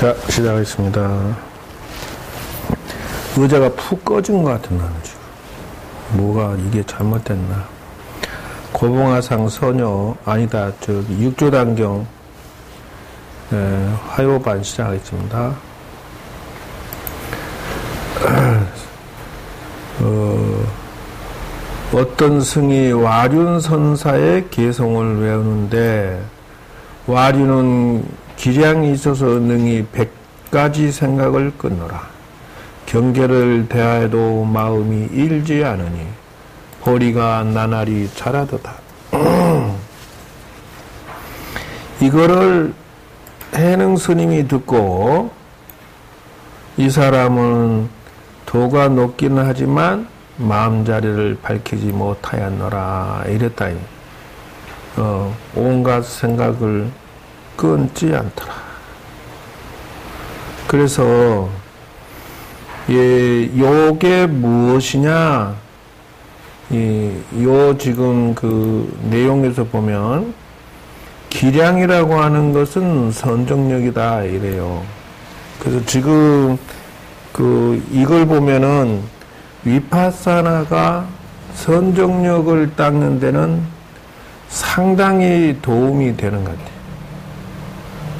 자, 시작하겠습니다. 의자가 푹 꺼진 것 같은 나는 지금. 뭐가 이게 잘못됐나. 고봉화상 서녀, 아니다, 육조단경, 화요반 시작하겠습니다. 어떤 승이 와륜선사의 개성을 외우는데, 와륜은 기량이 있어서 능히 100가지 생각을 끊노라. 경계를 대하여도 마음이 일지 않으니 허리가 나날이 자라도다. 이거를 해능 스님이 듣고, 이 사람은 도가 높기는 하지만 마음자리를 밝히지 못하였노라 이랬다. 온갖 생각을 끊지 않더라. 그래서 요게 무엇이냐? 요 지금 그 내용에서 보면 기량이라고 하는 것은 선정력이다 이래요. 그래서 지금 이걸 보면은 위파사나가 선정력을 닦는 데는 상당히 도움이 되는 것 같아요.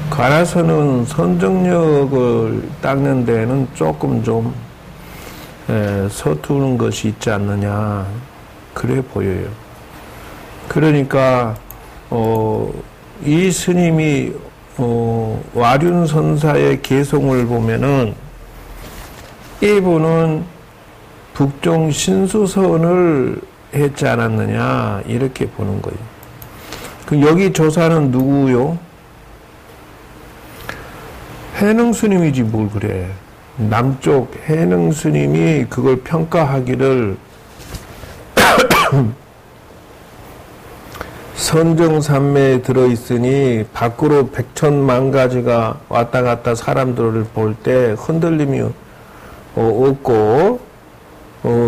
가라서는 선정력을 닦는 데는 조금 좀 서투른 것이 있지 않느냐 그래 보여요. 그러니까 이 스님이 와륜선사의 개성을 보면은 이분은 북종 신수선을 했지 않았느냐 이렇게 보는 거예요. 그 여기 조사는 누구요? 해능 스님이지 뭘 그래. 남쪽 해능 스님이 그걸 평가하기를 선정산매에 들어있으니 밖으로 백천만 가지가 왔다 갔다 사람들을 볼 때 흔들림이 없고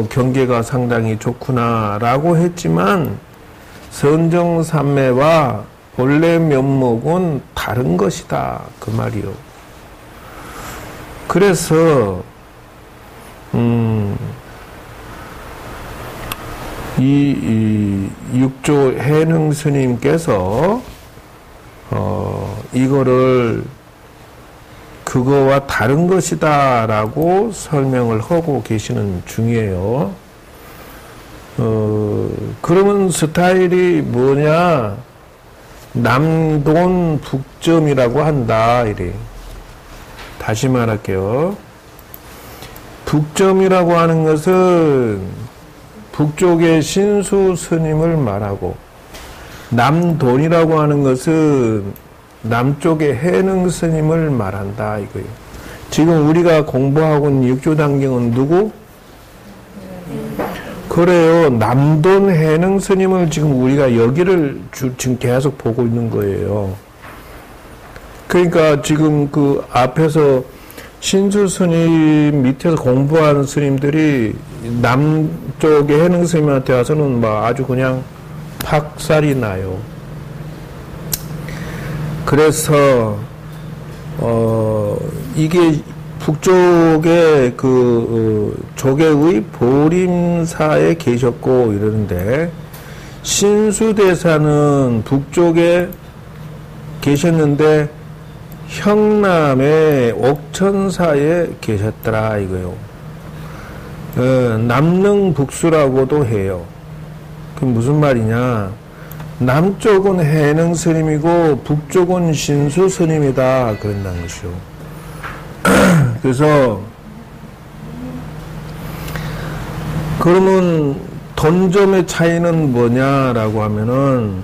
경계가 상당히 좋구나 라고 했지만 선정산매와 본래 면목은 다른 것이다 그 말이요. 그래서 이 육조 해능 스님께서 이거를 그거와 다른 것이다 라고 설명을 하고 계시는 중이에요. 그러면 스타일이 뭐냐? 남돈 북점이라고 한다 이래. 다시 말할게요. 북점이라고 하는 것은 북쪽의 신수 스님을 말하고, 남돈이라고 하는 것은 남쪽의 해능 스님을 말한다 이거예요. 지금 우리가 공부하고 있는 육조단경은 누구? 그래요. 남돈 해능 스님을 지금 우리가 여기를 지금 계속 보고 있는 거예요. 그러니까 지금 그 앞에서 신수 스님 밑에서 공부하는 스님들이 남쪽의 해능 스님한테 와서는 뭐 아주 그냥 팍살이 나요. 그래서 이게 북쪽의 조계의 보림사에 계셨고 이러는데, 신수대사는 북쪽에 계셨는데 형남의 옥천사에 계셨더라 이거요. 남릉북수라고도 해요. 그 무슨 말이냐? 남쪽은 해능 스님이고 북쪽은 신수 스님이다 그런다는 것이요. 그래서 그러면 돈점의 차이는 뭐냐라고 하면은,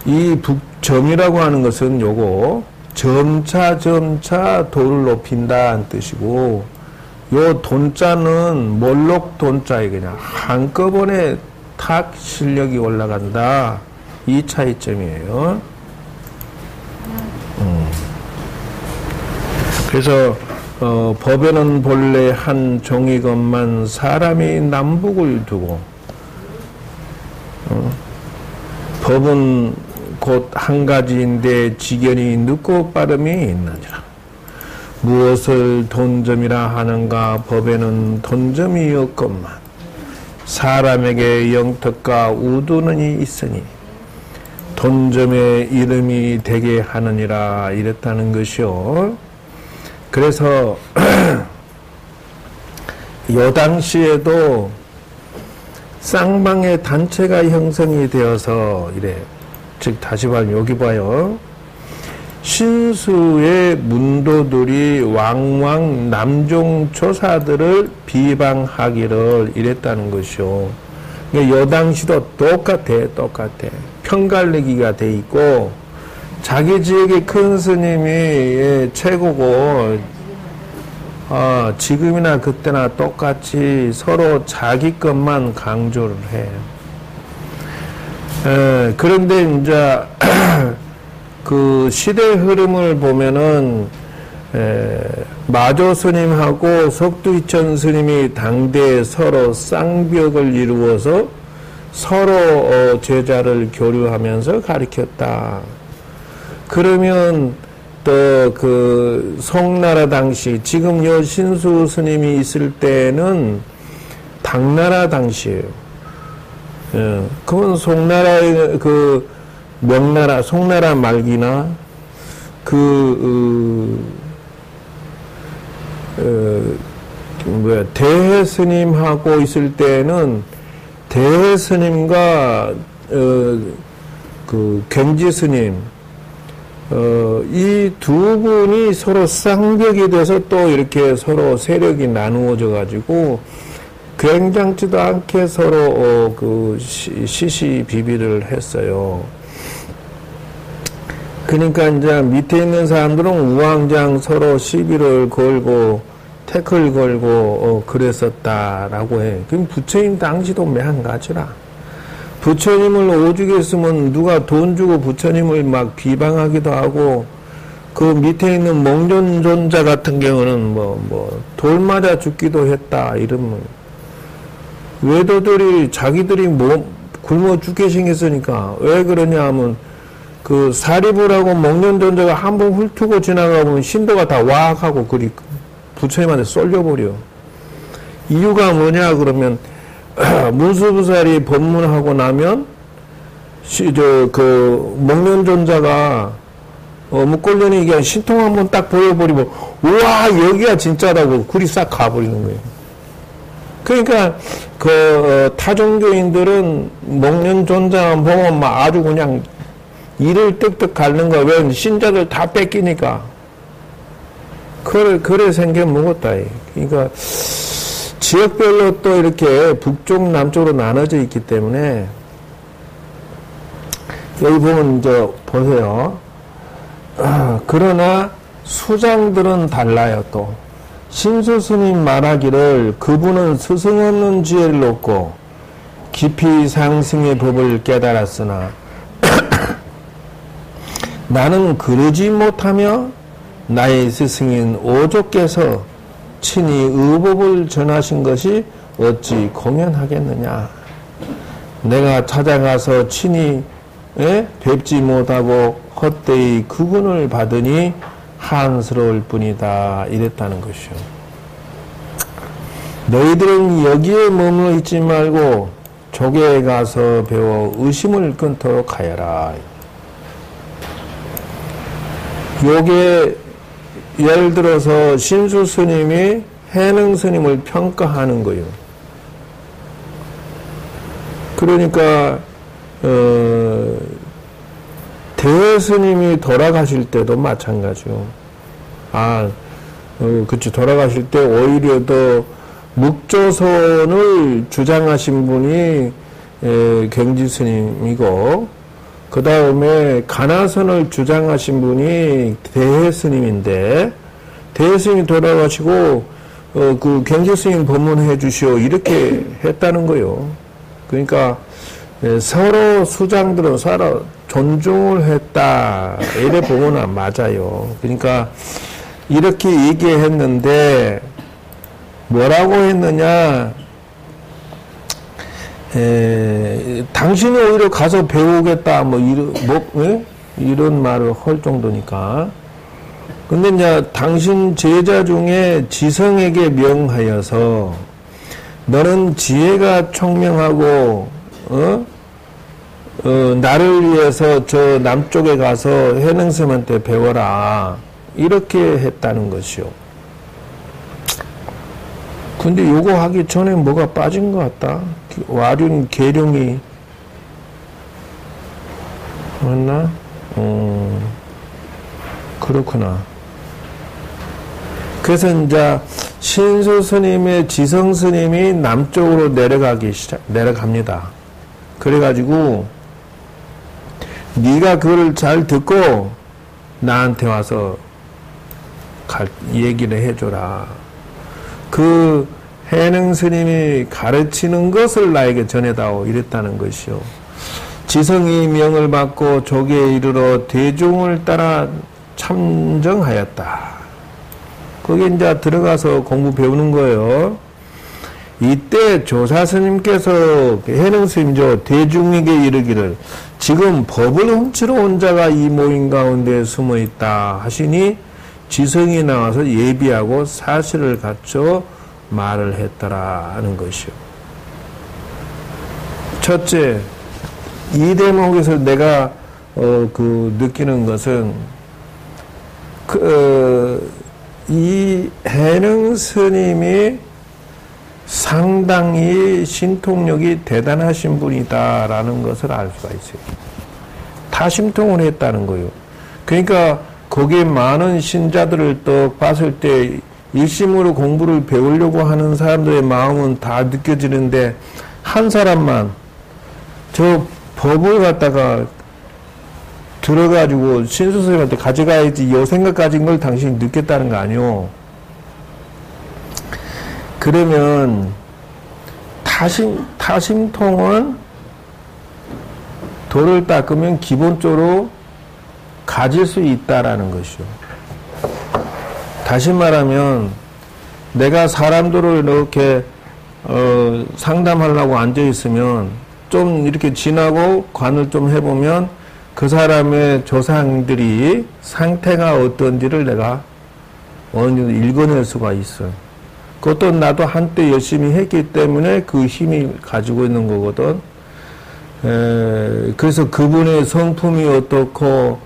이 북점이라고 하는 것은 요거 점차 도를 높인다는 뜻이고, 요 돈자는 몰록 돈자에 그냥 한꺼번에 탁 실력이 올라간다 이 차이점이에요. 그래서 법에는 본래 한 종이것만 사람이 남북을 두고, 법은 곧 한 가지인데 지견이 늦고 빠름이 있느니라. 무엇을 돈점이라 하는가? 법에는 돈점이 없건만 사람에게 영특과 우두는이 있으니 돈점의 이름이 되게 하느니라 이랬다는 것이요. 그래서 요 당시에도 쌍방의 단체가 형성이 되어서 이래. 즉 다시 말하면 여기 봐요. 신수의 문도들이 왕왕 남종 조사들을 비방하기를 이랬다는 것이요. 요 당시도 똑같아. 편갈리기가 돼 있고 자기 지역의 큰 스님이 최고고 지금이나 그때나 똑같이 서로 자기 것만 강조를 해. 그런데 이제 그 시대 흐름을 보면은 마조 스님하고 석두이천 스님이 당대에 서로 쌍벽을 이루어서 서로 제자를 교류하면서 가르쳤다. 그러면 또 그 송나라 당시 지금 요 신수 스님이 있을 때는 당나라 당시예요. 그건 송나라의 그 명나라 송나라 말기나 대해 스님하고 있을 때는 대해 스님과 그 갱지 스님 이 두 분이 서로 쌍벽이 돼서 또 이렇게 서로 세력이 나누어져 가지고 굉장치도 않게 서로 그 시시비비를 했어요. 그러니까 이제 밑에 있는 사람들은 우왕좌왕 서로 시비를 걸고 태클 걸고 그랬었다라고 해. 그럼 부처님 당시도 매한가지라. 부처님을 오죽 했으면 누가 돈 주고 부처님을 막 비방하기도 하고 그 밑에 있는 몽존존자 같은 경우는 돌 맞아 죽기도 했다 이러면 외도들이 자기들이 굶어 죽게 생겼으니까 왜 그러냐 하면 그 사리부라고 몽존존자가 한 번 훑고 지나가면 신도가 다 와악하고 그리 부처님한테 쏠려버려. 이유가 뭐냐 그러면 문수부살이 법문하고 나면 그 몽존존자가 묵골련이 이게 신통 한번 딱 보여버리고 우와 여기가 진짜라고 굴이 싹 가버리는 거예요. 그러니까 그 타종교인들은 몽존존자만 보면 막 아주 그냥 이를 뜩뜩 닳는 거야. 왜 신자들 다 뺏기니까. 그래 생겨 먹었다. 그러니까 지역별로 또 이렇게 북쪽 남쪽으로 나눠져 있기 때문에 여기 보면 이제 보세요. 그러나 수장들은 달라요. 또 신수 스님 말하기를 그분은 스승 없는 지혜를 얻고 깊이 상승의 법을 깨달았으나 나는 그러지 못하며 나의 스승인 오조께서 친히 의법을 전하신 것이 어찌 공연하겠느냐. 내가 찾아가서 친히 뵙지 못하고 헛되이 그분을 받으니 한스러울 뿐이다 이랬다는 것이요. 너희들은 여기에 머물러 있지 말고 조계에 가서 배워 의심을 끊도록 하여라. 요게 예를 들어서 신수 스님이 해능 스님을 평가하는 거예요. 그러니까 대해 스님이 돌아가실 때도 마찬가지요. 그치. 돌아가실 때 오히려 더 묵조선을 주장하신 분이 갱지 스님이고, 그 다음에 가나선을 주장하신 분이 대해 스님인데, 대해 스님이 돌아가시고, 그 갱지 스님 법문해 주시오. 이렇게 했다는 거요. 그러니까, 서로 수장들은 서로 존중을 했다. 이래 보면 맞아요. 그러니까, 이렇게 얘기했는데, 뭐라고 했느냐, 당신이 오히려 가서 배우겠다, 이런 말을 할 정도니까. 근데 이제 당신 제자 중에 지성에게 명하여서 너는 지혜가 총명하고 나를 위해서 저 남쪽에 가서 해능스님한테 배워라. 이렇게 했다는 것이요. 근데 요거 하기 전에 뭐가 빠진 것 같다. 와륜 계룡이 맞나? 그렇구나. 그래서 이제 신수 스님의 지성 스님이 남쪽으로 내려갑니다. 그래가지고 네가 그걸 잘 듣고 나한테 와서 얘기를 해줘라. 그 해능 스님이 가르치는 것을 나에게 전해다오. 이랬다는 것이요. 지성이 명을 받고 조계에 이르러 대중을 따라 참정하였다. 거기 이제 들어가서 공부 배우는 거예요. 이때 조사 스님께서 해능 스님죠. 대중에게 이르기를 지금 법을 훔치러 온 자가 이 모임 가운데 숨어 있다 하시니 지성이 나와서 예비하고 사실을 갖춰 말을 했더라 하는 것이요. 첫째, 이 대목에서 내가 느끼는 것은 이 해능 스님이 상당히 신통력이 대단하신 분이다라는 것을 알 수가 있어요. 다심통을 했다는 거예요. 그러니까 거기에 많은 신자들을 또 봤을 때 일심으로 공부를 배우려고 하는 사람들의 마음은 다 느껴지는데 한 사람만 저 법을 갖다가 들어가지고 신수스님한테 가져가야지 요 생각 가진 걸 당신이 느꼈다는 거 아니오. 그러면 타심통은 돌을 닦으면 기본적으로 가질 수 있다라는 것이요. 다시 말하면 내가 사람들을 이렇게 상담하려고 앉아 있으면 좀 이렇게 지나고 관을 좀 해보면 그 사람의 조상들이 상태가 어떤지를 내가 어느 정도 읽어낼 수가 있어. 그것도 나도 한때 열심히 했기 때문에 그 힘이 가지고 있는 거거든. 그래서 그분의 성품이 어떻고,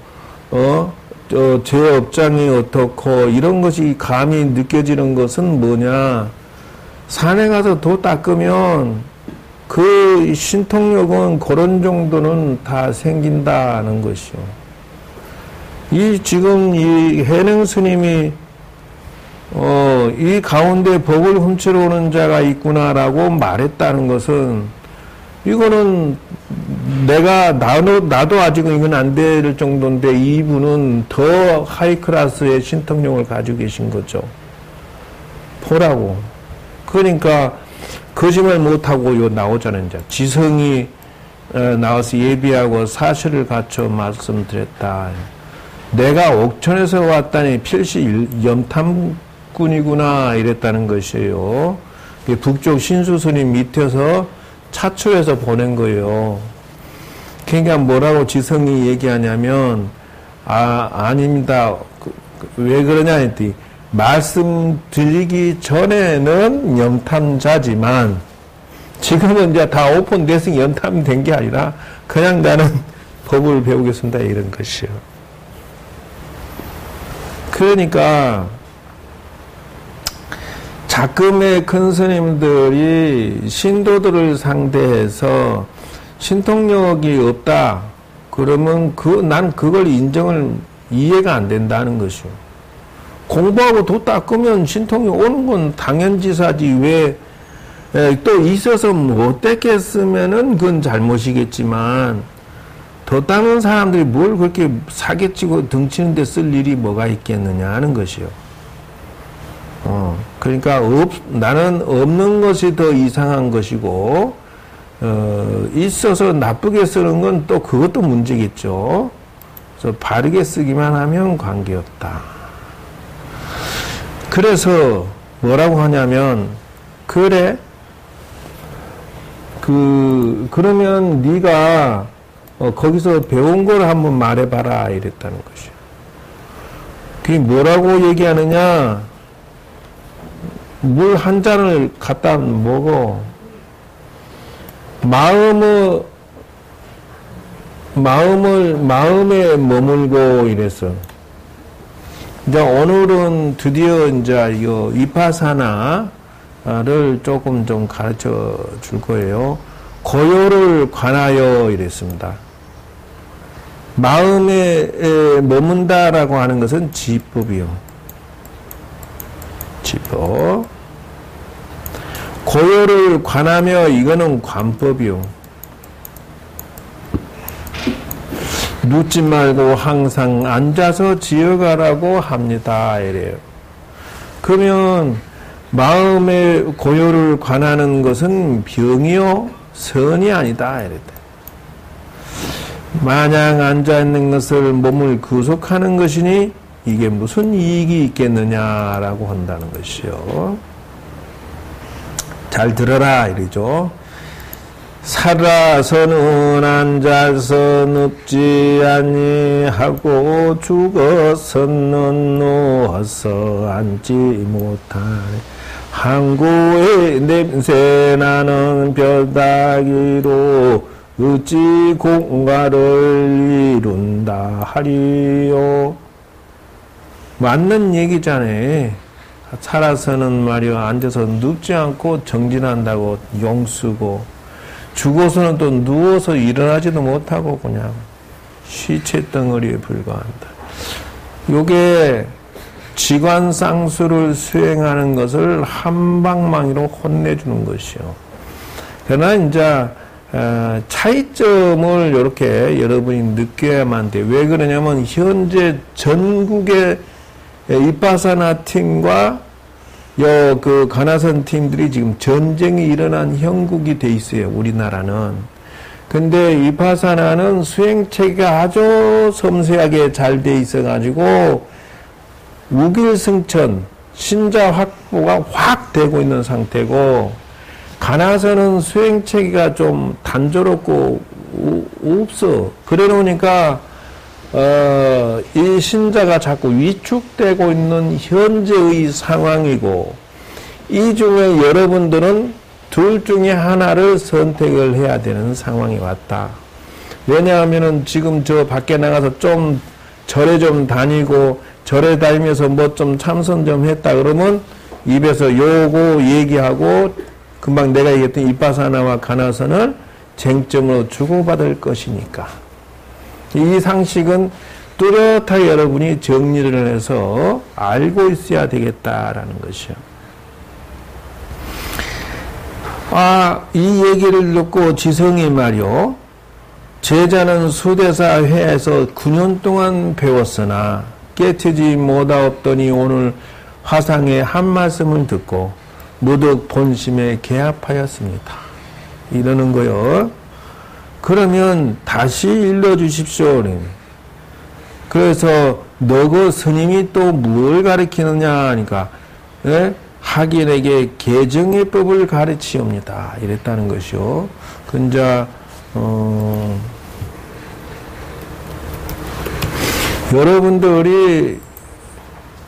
제 업장이 어떻고, 이런 것이 감이 느껴지는 것은 뭐냐. 산에 가서 도 닦으면 그 신통력은 그런 정도는 다 생긴다는 것이요. 지금 이 해능 스님이 이 가운데 법을 훔치러 오는 자가 있구나라고 말했다는 것은 이거는 나도 아직은 이건 안 될 정도인데 이분은 더 하이 클래스의 신통력을 가지고 계신 거죠. 보라고. 그러니까 거짓말 못하고 나오잖아요. 이제 지성이 나와서 예비하고 사실을 갖춰 말씀드렸다. 내가 옥천에서 왔다니 필시 염탐꾼이구나 이랬다는 것이에요. 북쪽 신수스님 밑에서 차출해서 보낸 거예요. 그러니까 뭐라고 지성이 얘기하냐면 아닙니다. 왜 그러냐 했더니 말씀드리기 전에는 염탐자지만 지금은 이제 다 오픈돼서 염탐된 게 아니라 그냥 나는 법을 배우겠습니다 이런 것이요. 그러니까 자금의 큰 스님들이 신도들을 상대해서 신통력이 없다 그러면 난 그걸 이해가 안 된다는 것이요. 공부하고 도 닦으면 신통이 오는 건 당연지사지 왜 또 있어서 못 닦겠으면은 그건 잘못이겠지만 도 닦는 사람들이 뭘 그렇게 사기치고 등치는 데 쓸 일이 뭐가 있겠느냐 하는 것이요. 그러니까 나는 없는 것이 더 이상한 것이고 있어서 나쁘게 쓰는 건 또 그것도 문제겠죠. 그래서 바르게 쓰기만 하면 관계없다. 그래서 뭐라고 하냐면 그래 그러면 네가 거기서 배운 걸 한번 말해봐라 이랬다는 것이요. 그게 뭐라고 얘기하느냐? 물 한 잔을 갖다 먹어. 마음에 머물고 이랬어. 이제 오늘은 드디어 이제 이거 위파사나를 조금 좀 가르쳐 줄 거예요. 고요를 관하여 이랬습니다. 마음에 머문다라고 하는 것은 지법이요. 지법. 고요를 관하며 이거는 관법이요. 눕지 말고 항상 앉아서 지어가라고 합니다. 이래요. 그러면 마음의 고요를 관하는 것은 병이요 선이 아니다. 이랬다. 마냥 앉아있는 것을 몸을 구속하는 것이니 이게 무슨 이익이 있겠느냐라고 한다는 것이요. 잘 들어라 이러죠. 살아서는 앉아서 눕지 아니하고 죽어서는 누워서 앉지 못하네. 항구의 냄새나는 벼다기로 어찌 공과를 이룬다 하리요. 맞는 얘기잖아요. 살아서는 말이야 앉아서 눕지 않고 정진한다고 용쓰고, 죽어서는 또 누워서 일어나지도 못하고 그냥 시체 덩어리에 불과한다. 요게 지관상수를 수행하는 것을 한방망이로 혼내주는 것이요. 그러나 이제 차이점을 이렇게 여러분이 느껴야만 돼. 왜 그러냐면 현재 전국의 이파사나 팀과 그 가나선 팀들이 지금 전쟁이 일어난 형국이 돼 있어요. 우리나라는. 근데 이파사나는 수행체계가 아주 섬세하게 잘 돼 있어 가지고 우길승천 신자 확보가 확 되고 있는 상태고, 가나선은 수행체계가 좀 단조롭고 없어. 그래 놓으니까 이 신자가 자꾸 위축되고 있는 현재의 상황이고, 이 중에 여러분들은 둘 중에 하나를 선택을 해야 되는 상황이 왔다. 왜냐하면은 지금 저 밖에 나가서 좀 절에 좀 다니고 절에 다니면서 뭐 좀 참선 좀 했다 그러면 입에서 요거 얘기하고 금방 내가 얘기했던 이파사나와 가나선을 쟁점으로 주고받을 것이니까. 이 상식은 뚜렷하게 여러분이 정리를 해서 알고 있어야 되겠다라는 것이요. 이 얘기를 듣고 지성이 말이요. 제자는 수대사 회에서 9년 동안 배웠으나 깨트지 못하옵더니 오늘 화상의 한 말씀을 듣고 무득 본심에 개합하였습니다. 이러는 거요. 그러면 다시 일러주십시오. 그래서 너그 스님이 또 뭘 가르치느냐 하니까 학인에게 개정의 법을 가르치옵니다. 이랬다는 것이요. 근자 여러분들이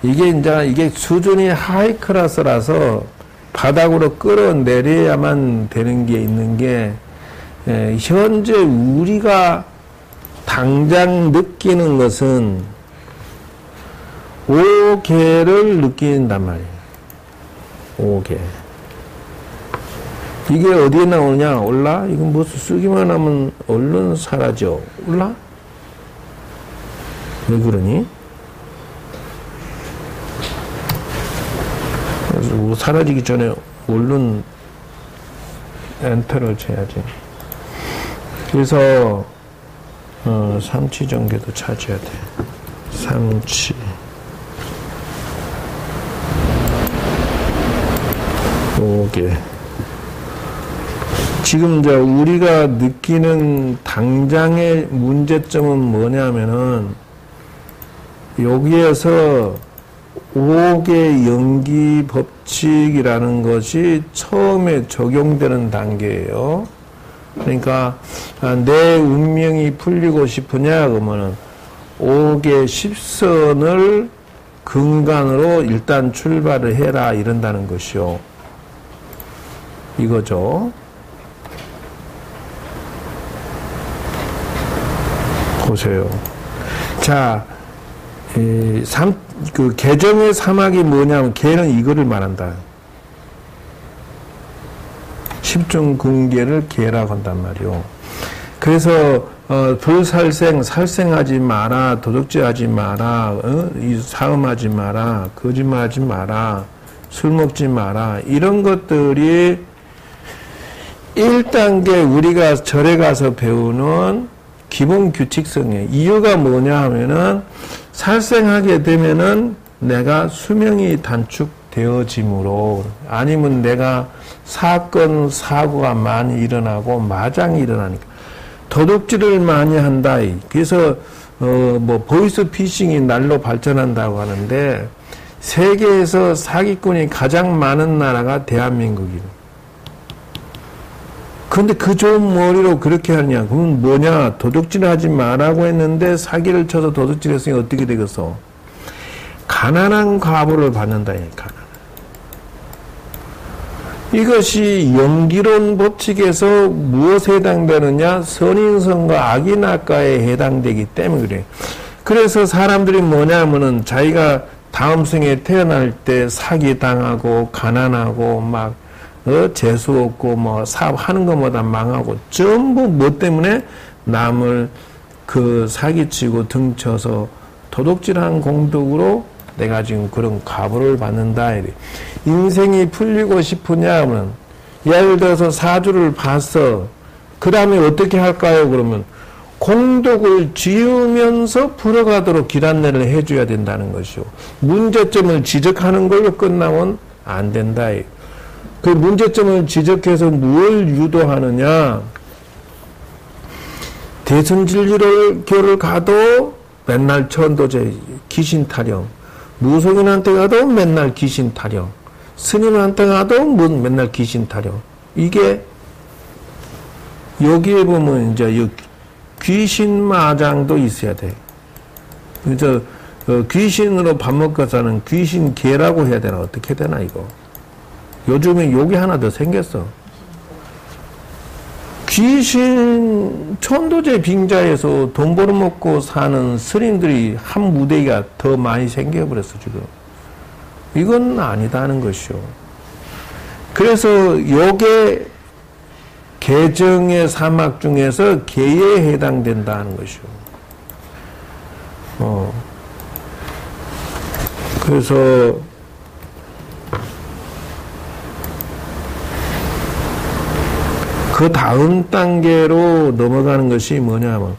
이게 수준이 하이 클래스라서 바닥으로 끌어내려야만 되는 게 있는 게, 현재 우리가 당장 느끼는 것은 5개를 느낀단 말이에요. 5개. 이게 어디에 나오냐? 올라? 이건 무슨 쓰기만 하면 얼른 사라져. 올라? 왜 그러니? 그래서 사라지기 전에 얼른 엔터를 쳐야지. 그래서 삼치정계도 찾아야 돼. 삼치. 오게. 지금 이제 우리가 느끼는 당장의 문제점은 뭐냐면은 여기에서 5개 연기 법칙이라는 것이 처음에 적용되는 단계예요. 그러니까 내 운명이 풀리고 싶으냐 그러면은 5개 10선을 근간으로 일단 출발을 해라 이런다는 것이요. 이거죠. 보세요. 자, 그 개정의 사막이 뭐냐면 개는 이거를 말한다. 십중근계를 개라고 한단 말이요. 그래서 불살생, 살생하지 마라, 도둑질하지 마라, 사음하지 마라, 거짓말하지 마라, 술 먹지 마라, 이런 것들이 1단계 우리가 절에 가서 배우는 기본 규칙성이에요. 이유가 뭐냐 하면은 살생하게 되면은 내가 수명이 단축되어지므로, 아니면 내가 사건 사고가 많이 일어나고 마장이 일어나니까 도둑질을 많이 한다. 그래서 뭐 보이스 피싱이 날로 발전한다고 하는데 세계에서 사기꾼이 가장 많은 나라가 대한민국이에요. 근데 그 좋은 머리로 그렇게 하냐? 그건 뭐냐? 도둑질 하지 마라고 했는데 사기를 쳐서 도둑질했으니 어떻게 되겠어? 가난한 과보를 받는다. 가난. 이것이 연기론 법칙에서 무엇에 해당되느냐? 선인선과 악인악과에 해당되기 때문에 그래. 그래서 사람들이 뭐냐면은 자기가 다음 생에 태어날 때 사기당하고 가난하고 막 재수 없고 뭐 사업하는 것보다 망하고 전부 뭐 때문에 남을 그 사기치고 등쳐서 도둑질한 공덕으로 내가 지금 그런 과보를 받는다. 이래. 인생이 풀리고 싶으냐 하면 예를 들어서 사주를 봤어. 그 다음에 어떻게 할까요? 그러면 공덕을 지으면서 풀어가도록 길 안내를 해줘야 된다는 것이요. 문제점을 지적하는 걸로 끝나면 안 된다. 그 문제점을 지적해서 무엇을 유도하느냐? 대승진리교를 가도 맨날 천도제 귀신 타령, 무속인한테 가도 맨날 귀신 타령, 스님한테 가도 맨날 귀신 타령. 이게 여기에 보면 이제 귀신 마장도 있어야 돼. 그래서 귀신으로 밥 먹고 사는 귀신 개라고 해야 되나 어떻게 되나 이거. 요즘에 욕이 하나 더 생겼어. 귀신 천도제 빙자에서 돈 벌어먹고 사는 스님들이 한 무대가 더 많이 생겨버렸어 지금. 이건 아니다는 것이요. 그래서 요게 개정의 사막 중에서 개에 해당된다는 것이요. 그래서 그 다음 단계로 넘어가는 것이 뭐냐면,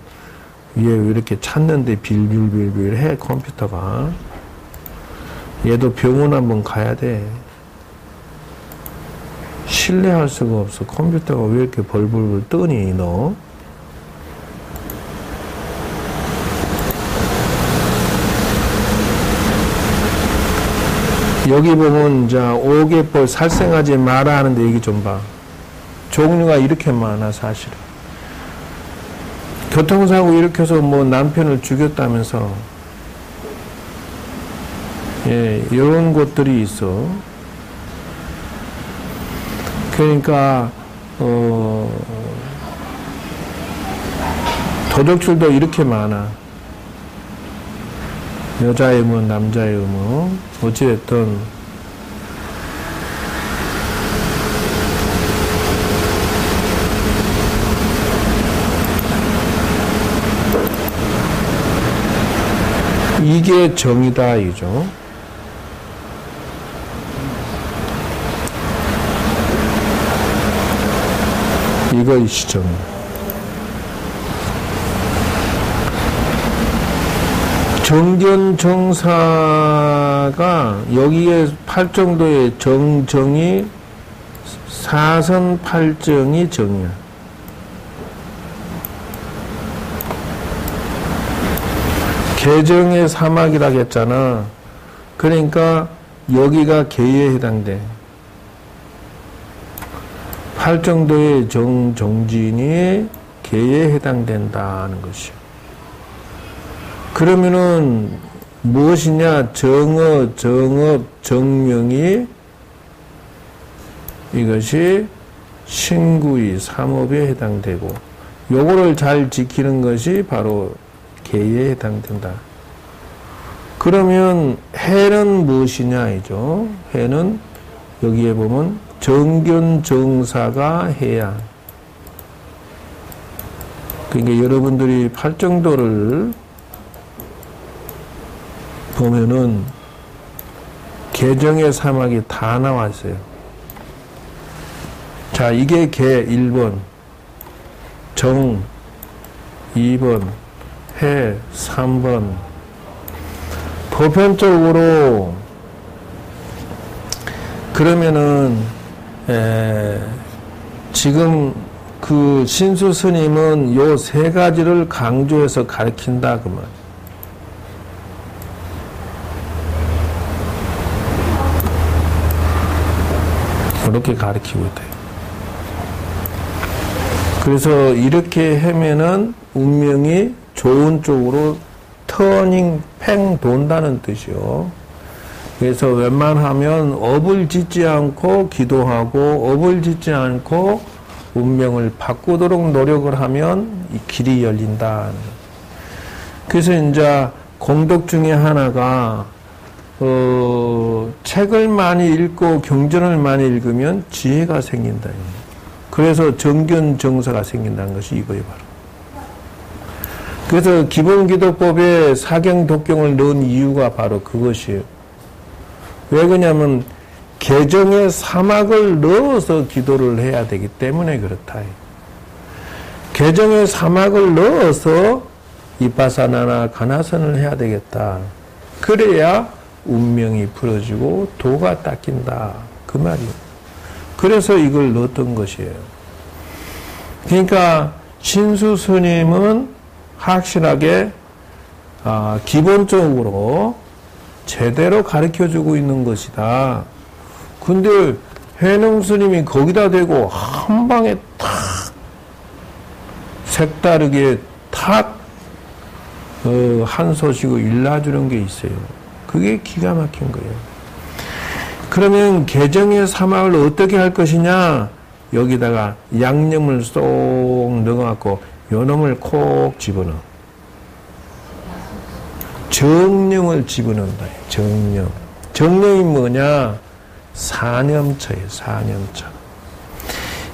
얘 왜 이렇게 찾는데 빌빌빌빌 해, 컴퓨터가. 얘도 병원 한번 가야 돼. 신뢰할 수가 없어. 컴퓨터가 왜 이렇게 벌벌벌 뜨니, 너? 여기 보면, 이제, 오개벌 살생하지 마라 하는데, 얘기 좀 봐. 종류가 이렇게 많아, 사실은. 교통사고 일으켜서 뭐 남편을 죽였다면서. 예, 이런 것들이 있어. 그러니까, 도둑질도 이렇게 많아. 여자의 의무, 남자의 의무. 어찌됐든, 이게 정이다, 이죠. 이것이 정. 정견정사가 여기에 팔정도의 정이 사선팔정이 정이야. 개정의 사막이라고 했잖아. 그러니까 여기가 개에 해당돼. 팔정도의 정진이 개에 해당된다는 것이요. 그러면은 무엇이냐? 정어, 정업, 정명이 이것이 신구의 삼업에 해당되고 요거를 잘 지키는 것이 바로 계에 해당된다. 그러면 해는 무엇이냐 이죠. 해는 여기에 보면 정견정사가 해야. 그러니까 여러분들이 팔정도를 보면은 개정의 사막이 다 나왔어요. 자, 이게 개 1번, 정 2번, 해 3번. 보편적으로 그러면은 지금 그 신수 스님은 요 세 가지를 강조해서 가르친다 그 말. 그렇게 가르치고 있다. 그래서 이렇게 하면은 운명이 좋은 쪽으로 터닝 팽 돈다는 뜻이요. 그래서 웬만하면 업을 짓지 않고 기도하고 업을 짓지 않고 운명을 바꾸도록 노력을 하면 이 길이 열린다. 그래서 이제 공덕 중에 하나가 책을 많이 읽고 경전을 많이 읽으면 지혜가 생긴다. 그래서 정견정사가 생긴다는 것이 이거예요, 바로. 그래서 기본기도법에 사경독경을 넣은 이유가 바로 그것이에요. 왜 그러냐면 개정의 사막을 넣어서 기도를 해야 되기 때문에 그렇다. 개정의 사막을 넣어서 이파사나나 가나선을 해야 되겠다. 그래야 운명이 풀어지고 도가 닦인다. 그 말이에요. 그래서 이걸 넣었던 것이에요. 그러니까 신수 스님은 확실하게 기본적으로 제대로 가르쳐주고 있는 것이다. 근데 해능 스님이 거기다 대고 한 방에 탁 색다르게 탁 한 소식을 일러주는 게 있어요. 그게 기가 막힌 거예요. 그러면 개정의 사막을 어떻게 할 것이냐? 여기다가 양념을 쏙 넣어갖고 요놈을 콕 집어넣어. 정령을 집어넣는다. 정령. 정령이 뭐냐? 사념처예요. 사념처.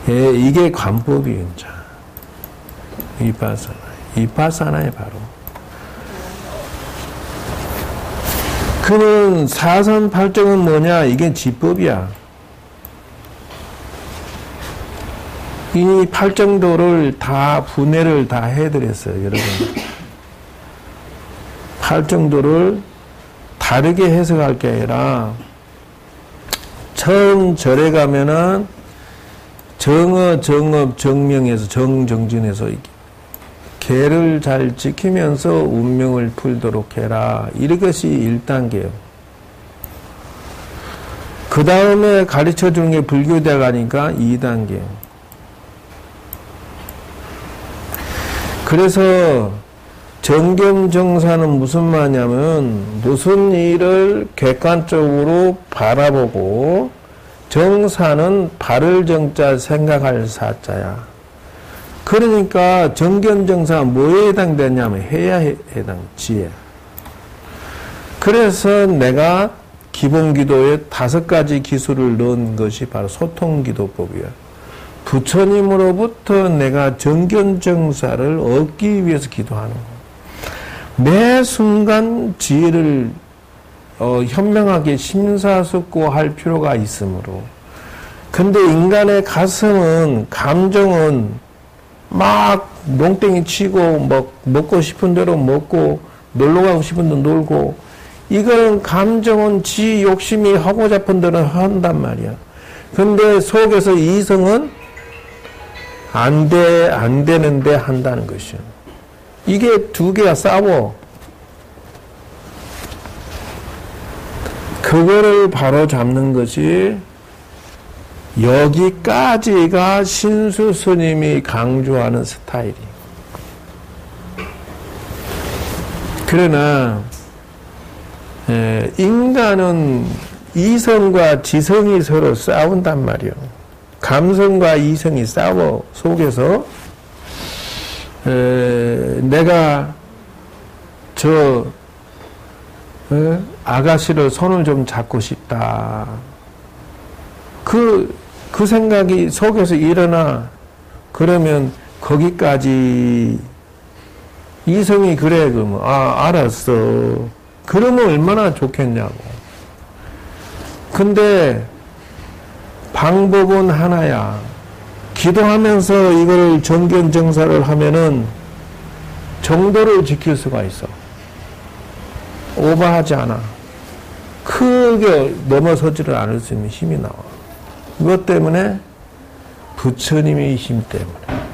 예, 이게 관법이에요. 이파사나. 이파사나에 바로. 그는 사선팔정은 뭐냐? 이게 지법이야. 이 팔정도를 다 분해를 다 해드렸어요, 여러분. 팔정도를 다르게 해석할 게 아니라 처음 절에 가면은 정어, 정업, 정명에서 정정진에서 계를 잘 지키면서 운명을 풀도록 해라. 이것이 1단계예요. 그 다음에 가르쳐 주는 게 불교대 가니까 2단계예요. 그래서 정견정사는 무슨 말이냐면 무슨 일을 객관적으로 바라보고 정사는 바를 정자 생각할 사자야. 그러니까 정견정사가 뭐에 해당되냐면 해야 해당, 지혜. 그래서 내가 기본기도에 5가지 기술을 넣은 것이 바로 소통기도법이야. 부처님으로부터 내가 정견정사를 얻기 위해서 기도하는 거야. 매 순간 지혜를 현명하게 심사숙고할 필요가 있으므로. 근데 인간의 가슴은, 감정은 막 농땡이 치고 먹고 싶은 대로 먹고 놀러 가고 싶은 대로 놀고, 이거는 감정은 지 욕심이 하고 싶은 대로 한단 말이야. 근데 속에서 이성은 안 되는데 한다는 것이요. 이게 두 개가 싸워. 그거를 바로 잡는 것이 여기까지가 신수 스님이 강조하는 스타일이에요. 그러나 인간은 이성과 지성이 서로 싸운단 말이요. 감성과 이성이 싸워 속에서 내가 저 아가씨를 손을 좀 잡고 싶다. 그 생각이 속에서 일어나. 그러면 거기까지 이성이 그래 그러면 알았어. 그러면 얼마나 좋겠냐고. 근데 방법은 하나야. 기도하면서 이걸 정견정사를 하면은 정도를 지킬 수가 있어. 오버하지 않아. 크게 넘어서지를 않을 수 있는 힘이 나와. 이것 때문에 부처님의 힘 때문에.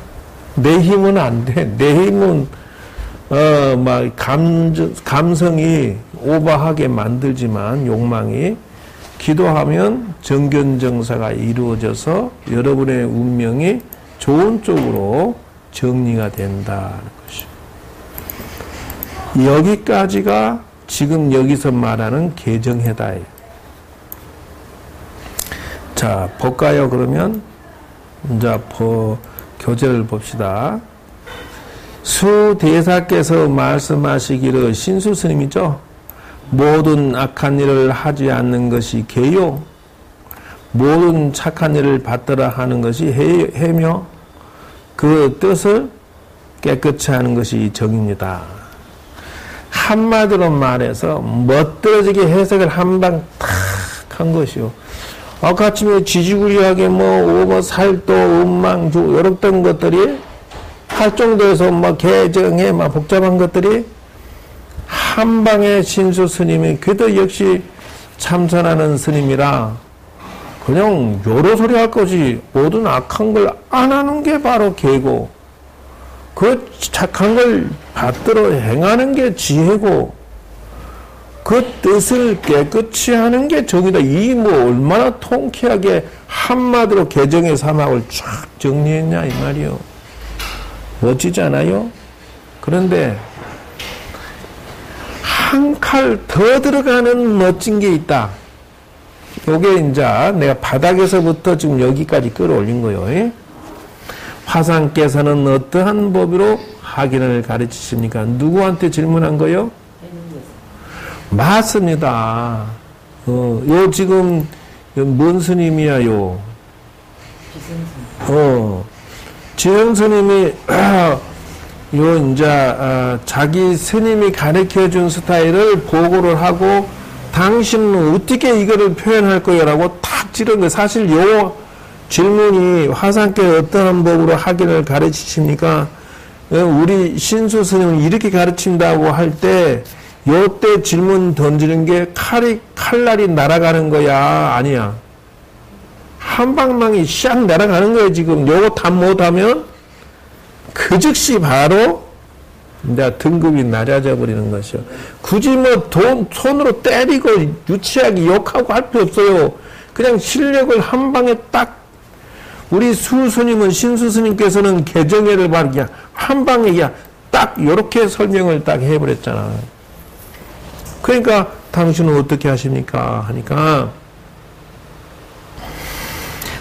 내 힘은 안 돼. 내 힘은 막 감성이 오버하게 만들지만 욕망이 기도하면 정견정사가 이루어져서 여러분의 운명이 좋은 쪽으로 정리가 된다는 것이죠. 여기까지가 지금 여기서 말하는 개정해다예요. 자, 볼까요? 그러면 이제 교재를 봅시다. 수대사께서 말씀하시기를 신수 스님이죠. 모든 악한 일을 하지 않는 것이 개요. 모든 착한 일을 받들어 하는 것이 해며 그 뜻을 깨끗이 하는 것이 정입니다. 한마디로 말해서 멋들어지게 해석을 한방 탁 한 것이요. 아까 아침에 지지구리하게 살도, 음망, 요렇던 것들이 할 정도에서 개정에 복잡한 것들이 한방에 신수 스님이 그도 역시 참선하는 스님이라 그냥 요러 소리 할 거지. 모든 악한 걸 안 하는 게 바로 개고 그 착한 걸 받들어 행하는 게 지혜고 그 뜻을 깨끗이 하는 게 정이다. 이 얼마나 통쾌하게 한마디로 개정의 사막을 쫙 정리했냐 이 말이요. 멋지지 않아요? 그런데 한 칼 더 들어가는 멋진 게 있다. 요게 이제 내가 바닥에서부터 지금 여기까지 끌어올린 거예요. 화상께서는 어떠한 법으로 학인을 가르치십니까? 누구한테 질문한 거요? 맞습니다. 요 지금 뭔 스님이야 요? 지성 스님이 요 이제 자기 스님이 가르쳐 준 스타일을 보고를 하고 당신은 어떻게 이거를 표현할 거야라고 탁 찌른 거. 사실 요 질문이 화상께 어떠한 법으로 학인을 가르치십니까? 우리 신수 스님은 이렇게 가르친다고 할 때 요때 질문 던지는 게 칼날이 날아가는 거야? 아니야. 한 방망이 샥 날아가는 거예요, 지금. 요거 답 못하면 그 즉시 바로 이제 등급이 낮아져 버리는 것이요. 굳이 손으로 때리고 유치하게 욕하고 할 필요 없어요. 그냥 실력을 한 방에 딱, 우리 수스님은, 신수스님께서는 개정회를 바로 그냥 한 방에 그냥 딱 요렇게 설명을 딱 해버렸잖아. 그러니까 당신은 어떻게 하십니까? 하니까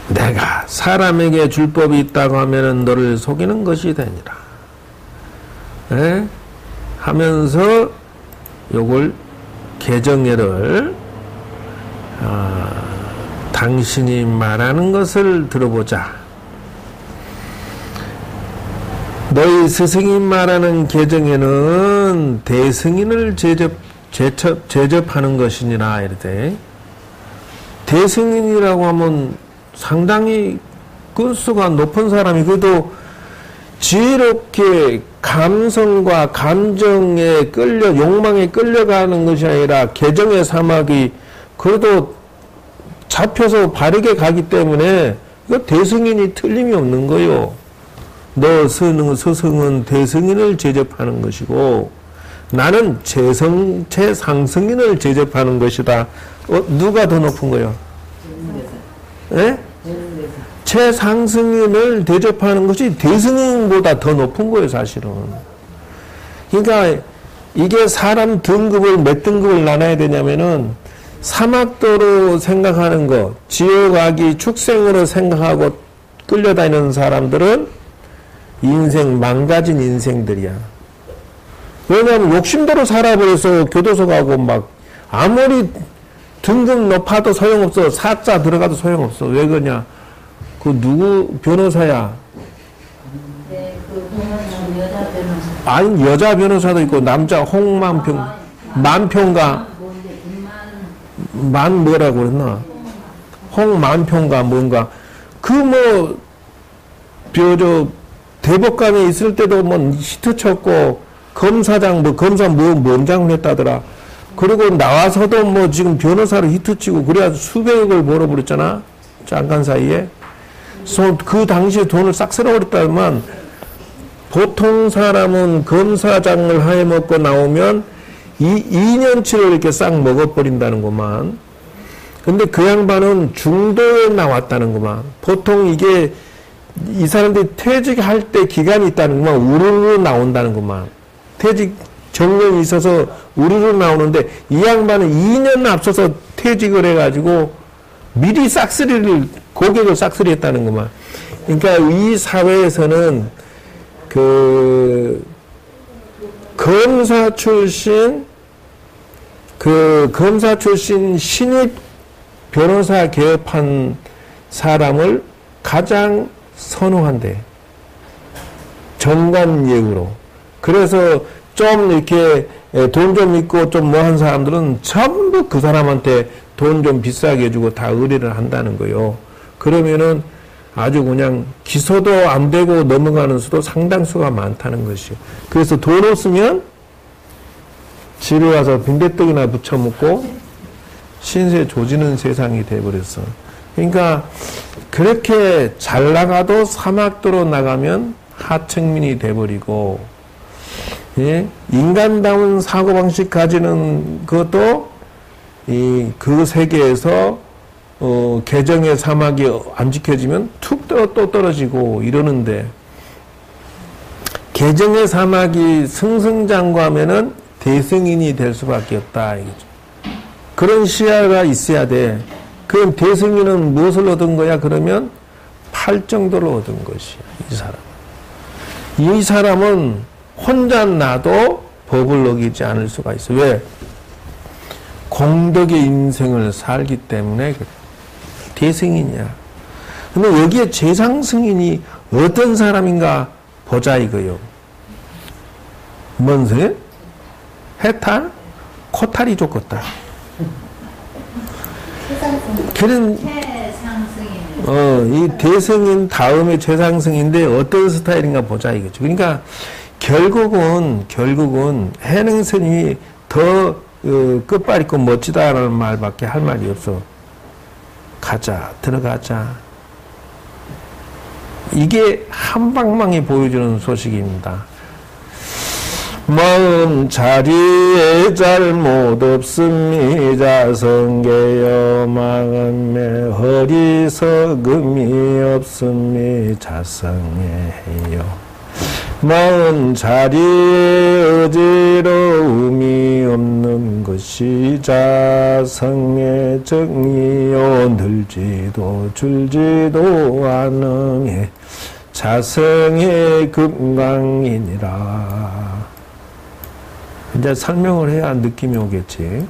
내가 사람에게 줄 법이 있다고 하면은 너를 속이는 것이 되니라. 에? 하면서 요걸 개정회를 당신이 말하는 것을 들어보자. 너희 스승이 말하는 개정회는 대승인을 제접하는 것이니라 이르되, 대승인이라고 하면 상당히 건수가 높은 사람이 그래도 지혜롭게 감성과 감정에 욕망에 끌려가는 것이 아니라 개정의 사막이 그래도 잡혀서 바르게 가기 때문에 이거 대승인이 틀림이 없는 거요. 너 스승은 대승인을 제접하는 것이고 나는 최상승인을 제접하는 것이다. 누가 더 높은 거요? 예? 최상승인을 대접하는 것이 대승인보다 더 높은 거예요, 사실은. 그러니까 이게 사람 등급을 몇 등급을 나눠야 되냐면은 사막도로 생각하는 거, 지옥아기 축생으로 생각하고 끌려다니는 사람들은 인생 망가진 인생들이야. 왜냐하면 욕심대로 살아버려서 교도소 가고 막 아무리 등급 높아도 소용없어. 사자 들어가도 소용없어. 왜 그러냐? 그 누구 변호사야? 네, 그 여자 변호사. 아니 여자 변호사도 있고 남자 만평가 만 뭐라고 그랬나? 홍만평가 뭔가 그 뭐 저 대법관에 있을 때도 뭐 히트 쳤고 검사장 뭐 검사 뭐 뭔장을 했다더라. 그리고 나와서도 뭐 지금 변호사로 히트 치고 그래야 수백억을 벌어버렸잖아. 잠깐 사이에. 그래서 그 당시에 돈을 싹 쓸어버렸다면 보통 사람은 검사장을 해먹고 나오면 2년치를 이렇게 싹 먹어버린다는 것만. 근데 그 양반은 중도에 나왔다는 것만. 보통 이게 이 사람들이 퇴직할 때 기간이 있다는 것만. 우르르 나온다는 것만. 퇴직 정년이 있어서 우르르 나오는데 이 양반은 2년 앞서서 퇴직을 해가지고 미리 고객을 싹쓸이 했다는 것만. 그러니까 이 사회에서는 그 검사 출신 신입 변호사 개업한 사람을 가장 선호한대. 정관예우로. 그래서 좀 이렇게 돈 좀 있고 좀 뭐 한 사람들은 전부 그 사람한테 돈 좀 비싸게 해주고 다 의뢰를 한다는 거요. 그러면은 아주 그냥 기소도 안 되고 넘어가는 수도 상당수가 많다는 것이요. 그래서 돈 없으면 집에 와서 빈대떡이나 부쳐 먹고 신세 조지는 세상이 돼버렸어. 그러니까 그렇게 잘 나가도 사막도로 나가면 하층민이 돼버리고, 예? 인간다운 사고방식 가지는 것도 그 세계에서 개정의 사막이 안 지켜지면 툭 또 떨어지고 이러는데, 개정의 사막이 승승장구하면은 대승인이 될 수밖에 없다 이거죠. 그런 시야가 있어야 돼. 그럼 대승인은 무엇을 얻은 거야? 그러면 팔정도를 얻은 것이야. 이 사람은 혼자 나도 법을 어기지 않을 수가 있어. 왜? 공덕의 인생을 살기 때문에 대승인이야. 근데 여기에 재상승인이 어떤 사람인가 보자 이거요. 뭔 소리? 해탈? 코탈이 좋겠다. 그런, 이 대승인 다음에 최상승인데 어떤 스타일인가 보자 이거죠. 그러니까 결국은 해능스님이 더 끝발 있고 멋지다라는 말밖에 할 말이 없어. 가자, 들어가자. 이게 한방망이 보여주는 소식입니다. 마음 자리에 잘못 없습니다. 성계여 마음에 허리석음이 없음이 자성해요. 마음 자리에 어지러움이 없는 것이 자성의 정이요. 늘지도 줄지도 않음이 자성의 금강이니라. 이제 설명을 해야 느낌이 오겠지.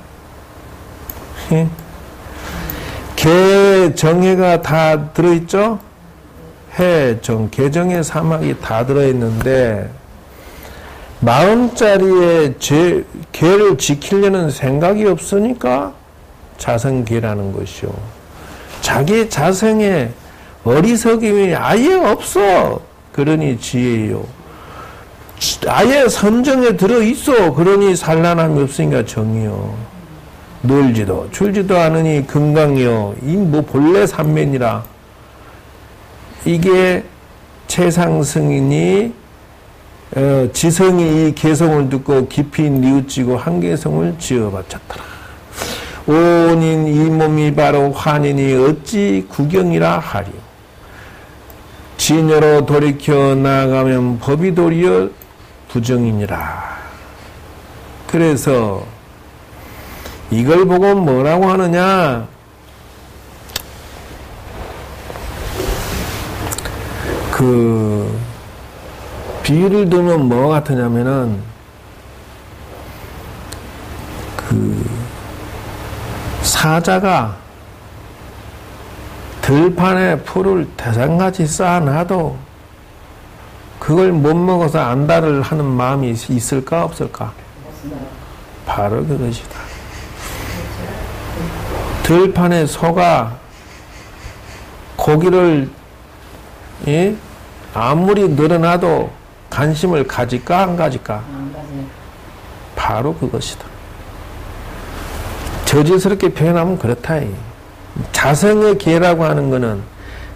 개, 정해가 다 들어있죠? 해, 정, 개정의 사막이 다 들어있는데, 마음자리에 개를 지키려는 생각이 없으니까 자성개라는 것이요. 자기 자성에 어리석임이 아예 없어. 그러니 지혜요. 아예 선정에 들어있어. 그러니 산란함이 없으니까 정이요. 늘지도 줄지도 않으니 금강이요. 이 뭐 본래 삼면이라. 이게 최상승인이 지성이 이 개성을 듣고 깊이 뉘우치고 한개성을 지어 바쳤더라. 온인 이 몸이 바로 환인이 어찌 구경이라 하리요. 진여로 돌이켜 나가면 법이 도리어 부정이니라. 그래서 이걸 보고 뭐라고 하느냐? 그 비유를 두면 뭐 같으냐면은 그 사자가 들판에 풀을 대상같이 쌓아놔도 그걸 못 먹어서 안달을 하는 마음이 있을까 없을까? 바로 그것이다. 들판에 소가 고기를 아무리 늘어나도 관심을 가질까 안 가질까? 바로 그것이다. 저질스럽게 표현하면 그렇다. 자성의 계라고 하는 거는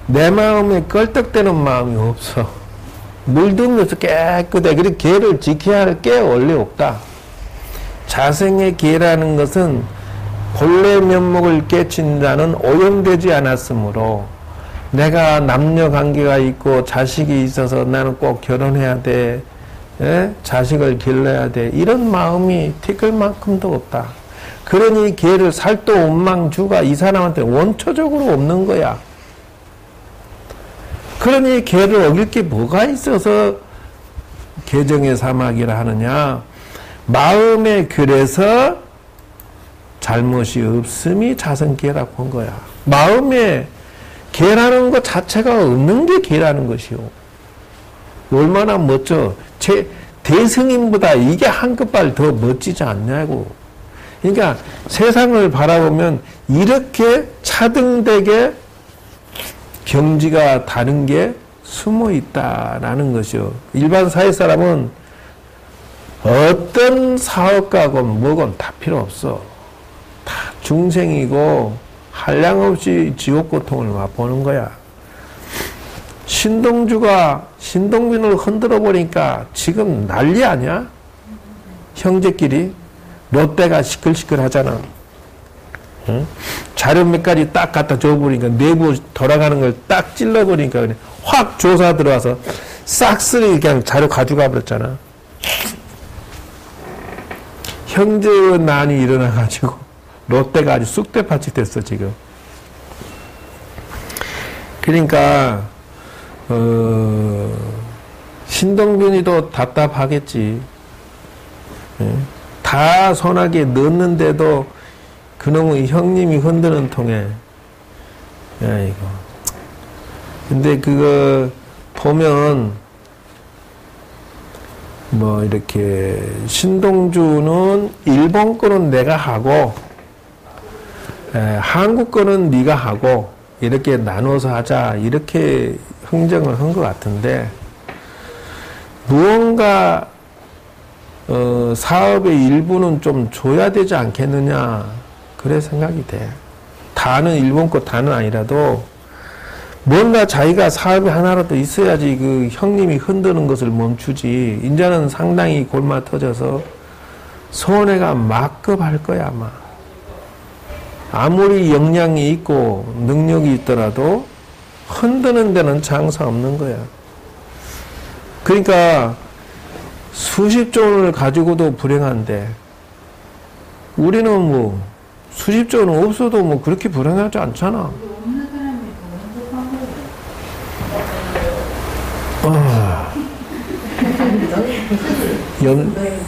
내 마음에 껄떡대는 마음이 없어. 물들면서 깨끗해. 그리고 계를 지켜야 할 게 원래 없다. 자성의 계라는 것은 본래 면목을 깨친 자는 오염되지 않았으므로 내가 남녀 관계가 있고 자식이 있어서 나는 꼭 결혼해야 돼. 자식을 길러야 돼. 이런 마음이 티끌만큼도 없다. 그러니 걔를 살도 원망주가 이 사람한테 원초적으로 없는 거야. 그러니 걔를 어길 게 뭐가 있어서 개정의 사막이라 하느냐. 마음에 그래서 잘못이 없음이 자성계라고 한 거야. 마음에 계라는 것 자체가 없는 게 계라는 것이요. 얼마나 멋져. 대승인보다 이게 한 끗발 더 멋지지 않냐고. 그러니까 세상을 바라보면 이렇게 차등되게 경지가 다른 게 숨어 있다라는 것이요. 일반 사회 사람은 어떤 사업가건 뭐건 다 필요 없어. 다 중생이고 한량없이 지옥 고통을 맛보는 거야. 신동주가 신동빈을 흔들어 보니까 지금 난리 아니야? 형제끼리 롯데가 시끌시끌 하잖아. 응? 자료 몇 가지 딱 갖다 줘버리니까 내부 돌아가는 걸 딱 찔러버리니까 그냥 확 조사 들어와서 싹쓸이 그냥 자료 가져가 버렸잖아. 형제의 난이 일어나가지고 롯데가 아주 쑥대밭이 됐어 지금. 그러니까 신동빈이도 답답하겠지. 다 손아귀에 넣었는데도 그놈의 형님이 흔드는 통에 야 이거. 근데 그거 보면 뭐 이렇게 신동주는 일본 거는 내가 하고 한국 거는 네가 하고 이렇게 나눠서 하자 이렇게 흥정을 한 것 같은데 무언가 사업의 일부는 좀 줘야 되지 않겠느냐 그래 생각이 돼. 다는 일본 거 다는 아니라도 뭔가 자기가 사업이 하나라도 있어야지 그 형님이 흔드는 것을 멈추지. 이제는 상당히 골마 터져서 손해가 막급할 거야 아마. 아무리 역량이 있고 능력이 있더라도 흔드는 데는 장사 없는 거야. 그러니까 수십조 원을 가지고도 불행한데 우리는 뭐 수십조 원은 없어도 뭐 그렇게 불행하지 않잖아.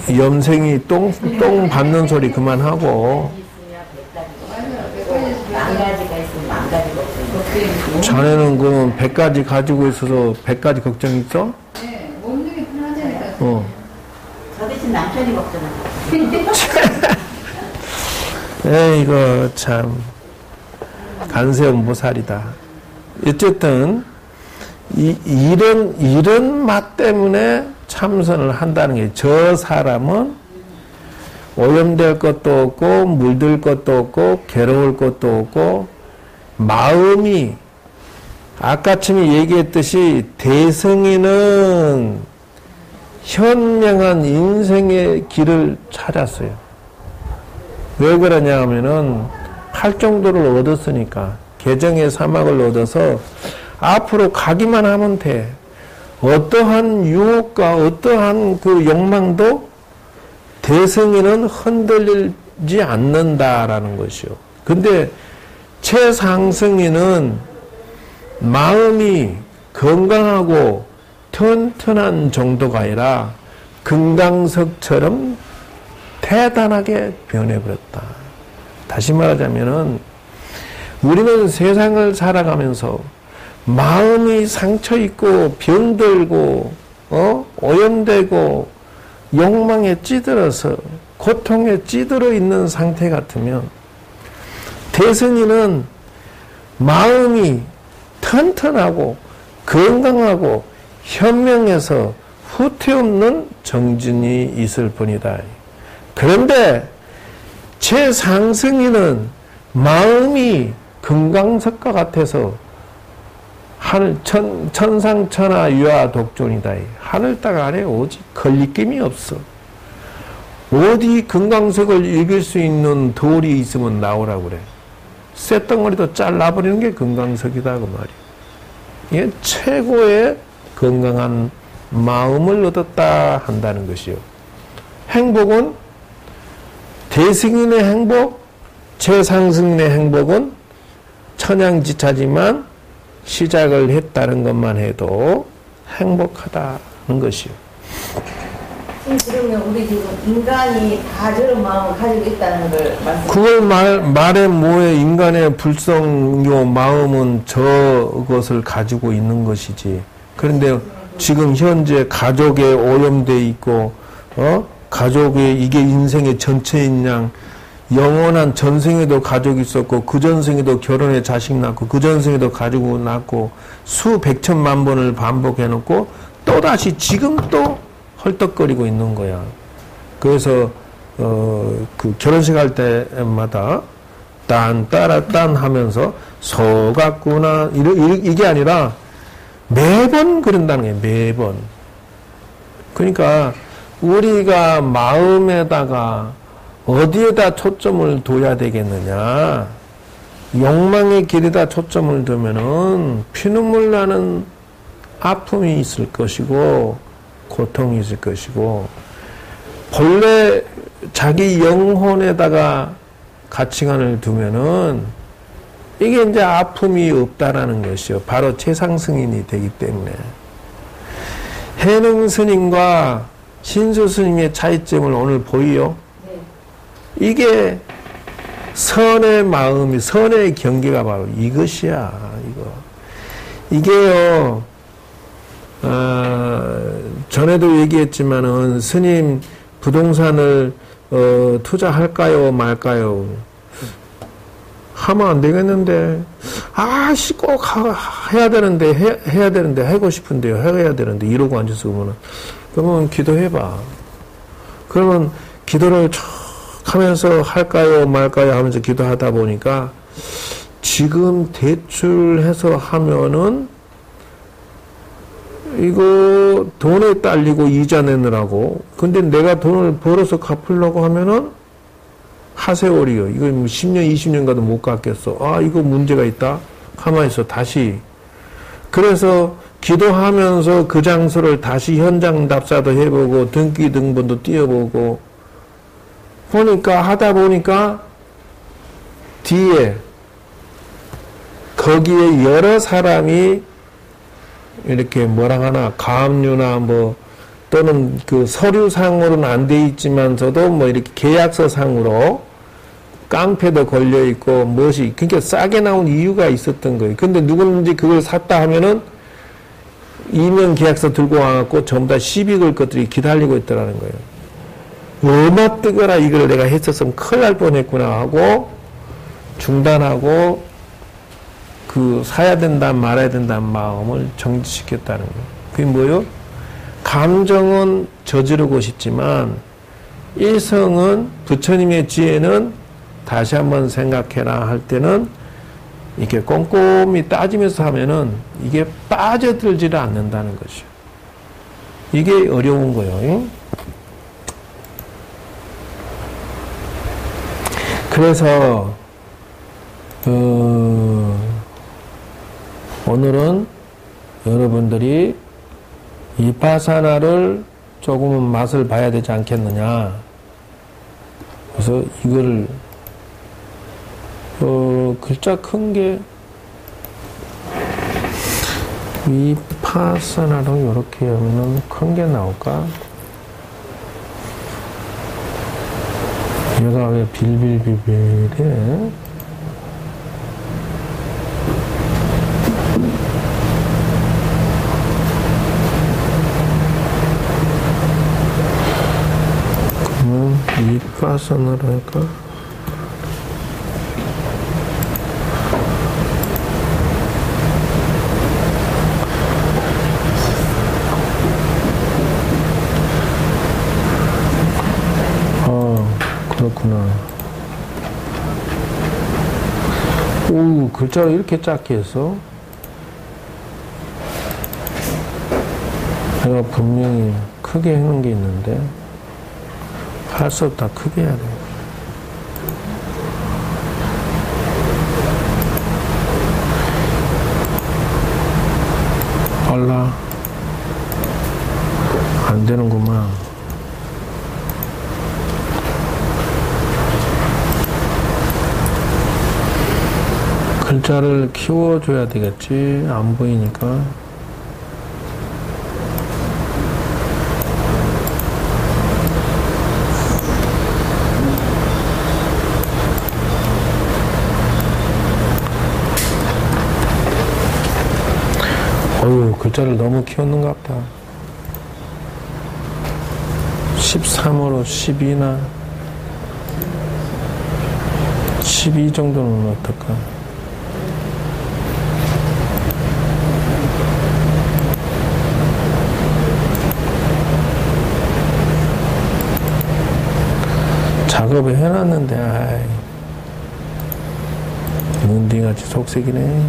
염생이 똥 밟는 소리 그만하고. 자네는 그럼 100가지 가지고 있어서 100가지 걱정 있어? 네, 먹는 게 편하잖아요. 저 대신 남편이 먹잖아. 이거 참 간세음 보살이다. 어쨌든 이런 맛 때문에 참선을 한다는 게 저 사람은 오염될 것도 없고 물들 것도 없고 괴로울 것도 없고 마음이 아까쯤에 얘기했듯이 대승이는 현명한 인생의 길을 찾았어요. 왜 그러냐 하면은 할 정도를 얻었으니까 개정의 사막을 얻어서 앞으로 가기만 하면 돼. 어떠한 유혹과 어떠한 그 욕망도 대승이는 흔들리지 않는다라는 것이요. 근데 최상승이는 마음이 건강하고 튼튼한 정도가 아니라 금강석처럼 대단하게 변해버렸다. 다시 말하자면은 우리는 세상을 살아가면서 마음이 상처있고 병들고 오염되고 욕망에 찌들어서 고통에 찌들어 있는 상태 같으면 대승이는 마음이 튼튼하고 건강하고 현명해서 후퇴 없는 정진이 있을 뿐이다. 그런데 최상승이는 마음이 금강석과 같아서 하늘 천상천하 유아 독존이다. 하늘 땅 아래 오직 걸리낌이 없어. 어디 금강석을 이길 수 있는 돌이 있으면 나오라고 그래. 쇳덩어리도 잘라버리는 게 금강석이다 그 말이야. 이게 최고의 건강한 마음을 얻었다 한다는 것이요. 행복은 대승인의 행복, 최상승인의 행복은 천양지차지만 시작을 했다는 것만 해도 행복하다는 것이요. 그러면 우리 지금 인간이 다 저런 마음을 가지고 있다는 걸 말씀. 그걸 말해 뭐해. 인간의 불성요 마음은 저것을 가지고 있는 것이지. 그런데 지금 현재 가족에 오염돼 있고 가족의 이게 인생의 전체인 양 영원한 전생에도 가족이 있었고 그 전생에도 결혼해 자식 낳고 그 전생에도 가지고 낳고 수백천만 번을 반복해놓고 또다시 지금 또 헐떡거리고 있는 거야. 그래서 그 결혼식 할 때마다 딴 따라 딴 하면서 속았구나 이게 아니라 매번 그런다는 거예요. 매번. 그러니까 우리가 마음에다가 어디에다 초점을 둬야 되겠느냐. 욕망의 길에다 초점을 두면은 피눈물 나는 아픔이 있을 것이고 고통이 있을 것이고 본래 자기 영혼에다가 가치관을 두면은 이게 이제 아픔이 없다라는 것이요. 바로 최상승인이 되기 때문에. 해능 스님과 신수 스님의 차이점을 오늘 보이요. 이게 선의 마음이, 선의 경계가 바로 이것이야, 이게요, 전에도 얘기했지만은 스님 부동산을, 투자할까요, 말까요? 하면 안 되겠는데, 꼭 해야 되는데, 해야 되는데, 하고 싶은데요, 해야 되는데, 이러고 앉아서 그러면 기도해봐. 그러면 기도를 하면서 할까요 말까요 하면서 기도하다 보니까 지금 대출해서 하면은 이거 돈에 딸리고 이자 내느라고 근데 내가 돈을 벌어서 갚으려고 하면은 하세월이요. 이거 10년 20년 가도 못 갚겠어. 이거 문제가 있다. 가만히 있어. 다시. 그래서 기도하면서 그 장소를 다시 현장 답사도 해보고 등기 등본도 띄워보고 하다 보니까 뒤에 거기에 여러 사람이 이렇게 뭐라 하나 가압류나 또는 그 서류상으로는 안 돼 있지만서도 이렇게 계약서상으로 깡패도 걸려 있고 무엇이 그러니까 싸게 나온 이유가 있었던 거예요. 근데 누구든지 그걸 샀다 하면은 이명 계약서 들고 와갖고 전부 다 시비 걸 것들이 기다리고 있더라는 거예요. 얼마 뜨거라 이걸 내가 했었으면 큰일 날 뻔했구나 하고 중단하고 그 사야 된다 말아야 된다는 마음을 정지시켰다는 거예요. 그게 뭐요? 감정은 저지르고 싶지만 일성은 부처님의 지혜는 다시 한번 생각해라 할 때는 이렇게 꼼꼼히 따지면서 하면은 이게 빠져들지를 않는다는 것이요. 이게 어려운 거예요. 그래서 오늘은 여러분들이 이파사나를 조금은 맛을 봐야 되지 않겠느냐. 그래서 이걸 글자 큰 게 위파사나로 이렇게 하면은 큰 게 나올까? 얘가 왜 빌빌빌빌해? 그러면 위파사나로 할까? 그렇구나. 오, 글자를 이렇게 작게 했어? 내가 분명히 크게 해놓은 게 있는데, 할 수 없다. 크게 해야 돼. 알라. 안 되는구만. 글자를 키워줘야 되겠지. 안 보이니까. 어휴, 글자를 너무 키웠는가 보다. 13으로 12나 12 정도는 어떨까? 작업을 해놨는데, 아이, 문딩같이 속색이네.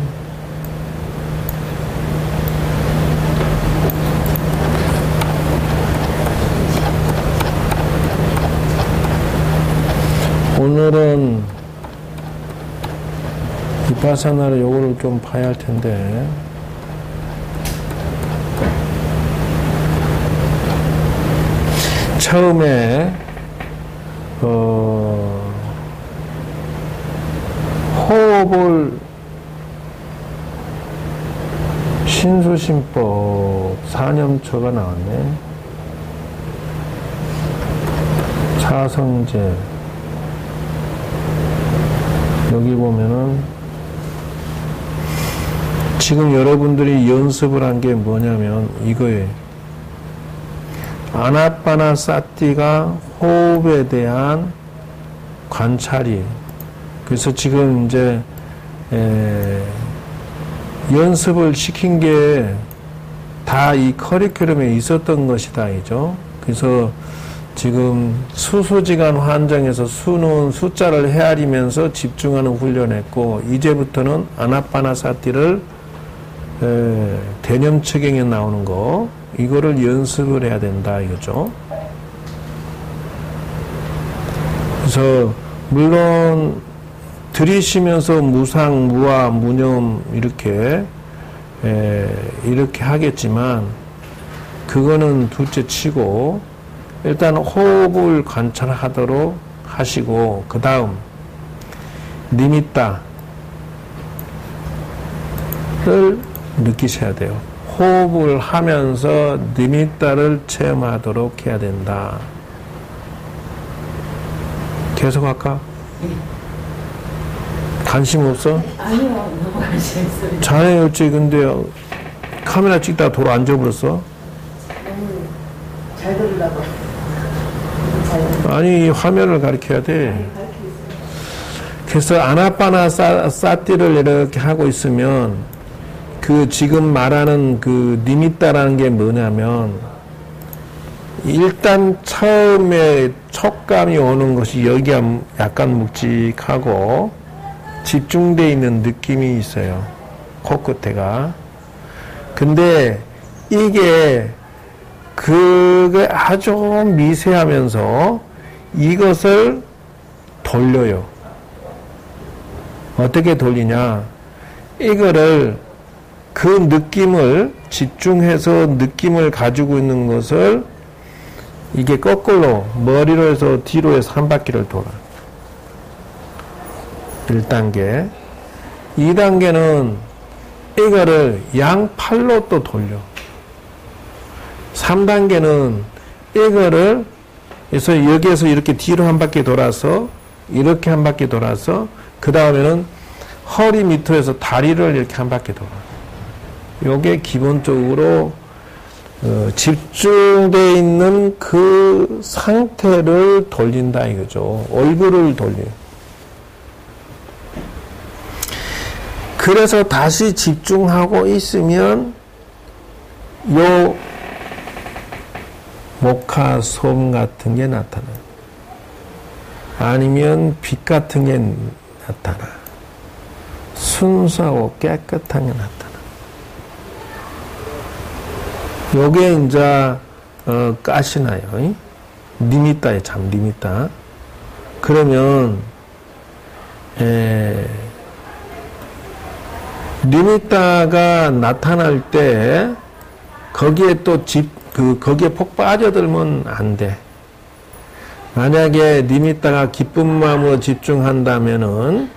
오늘은 비파사나를 요거를 좀 봐야 할 텐데, 처음에 호흡을 신수신법 사념처가 나왔네. 사성제 여기 보면은 지금 여러분들이 연습을 한 게 뭐냐면 이거예요. 아나파나사티가 호흡에 대한 관찰이. 그래서 지금 이제 연습을 시킨 게 다 이 커리큘럼에 있었던 것이다, 이죠. 그래서 지금 수소지간 환경에서 수는 숫자를 헤아리면서 집중하는 훈련했고, 이제부터는 아나파나사티를 대념측경에 나오는 거, 이거를 연습을 해야 된다, 이거죠. 그래서 물론 들이쉬면서 무상, 무아, 무념 이렇게 하겠지만 그거는 둘째 치고 일단 호흡을 관찰하도록 하시고, 그 다음 니미tta를 느끼셔야 돼요. 호흡을 하면서 니미tta를 체험하도록 해야 된다. 계속 할까? 관심 없어? 아니요, 너무 관심 있어요. 자네 어찌 근데 카메라 찍다가 도로 앉아버렸어? 잘 들으려고. 아니, 화면을 가리켜야 돼. 그래서 아나파나사티를 이렇게 하고 있으면 그 지금 말하는 그 니미tta라는 게 뭐냐면, 일단 처음에 촉감이 오는 것이 여기가 약간 묵직하고 집중되어 있는 느낌이 있어요. 코끝에가. 근데 이게 그게 아주 미세하면서 이것을 돌려요. 어떻게 돌리냐? 이거를 그 느낌을 집중해서 느낌을 가지고 있는 것을 이게 거꾸로 머리로 해서 뒤로 해서 한 바퀴를 돌아. 1단계. 2단계는 이거를 양팔로 또 돌려. 3단계는 이거를 그래서 여기에서 이렇게 뒤로 한 바퀴 돌아서 이렇게 한 바퀴 돌아서 그 다음에는 허리 밑으로서 다리를 이렇게 한 바퀴 돌아. 요게 기본적으로 집중되어 있는 그 상태를 돌린다 이거죠. 얼굴을 돌려. 그래서 다시 집중하고 있으면 요 목화솜 같은 게 나타나요. 아니면 빛 같은 게 나타나. 순수하고 깨끗한 게 나타나. 요게 이제 가시나요. 니미따에 참 니미따. 그러면 니미따가 나타날 때 거기에 또 거기에 폭 빠져들면 안 돼. 만약에 니미따가 기쁜 마음으로 집중한다면은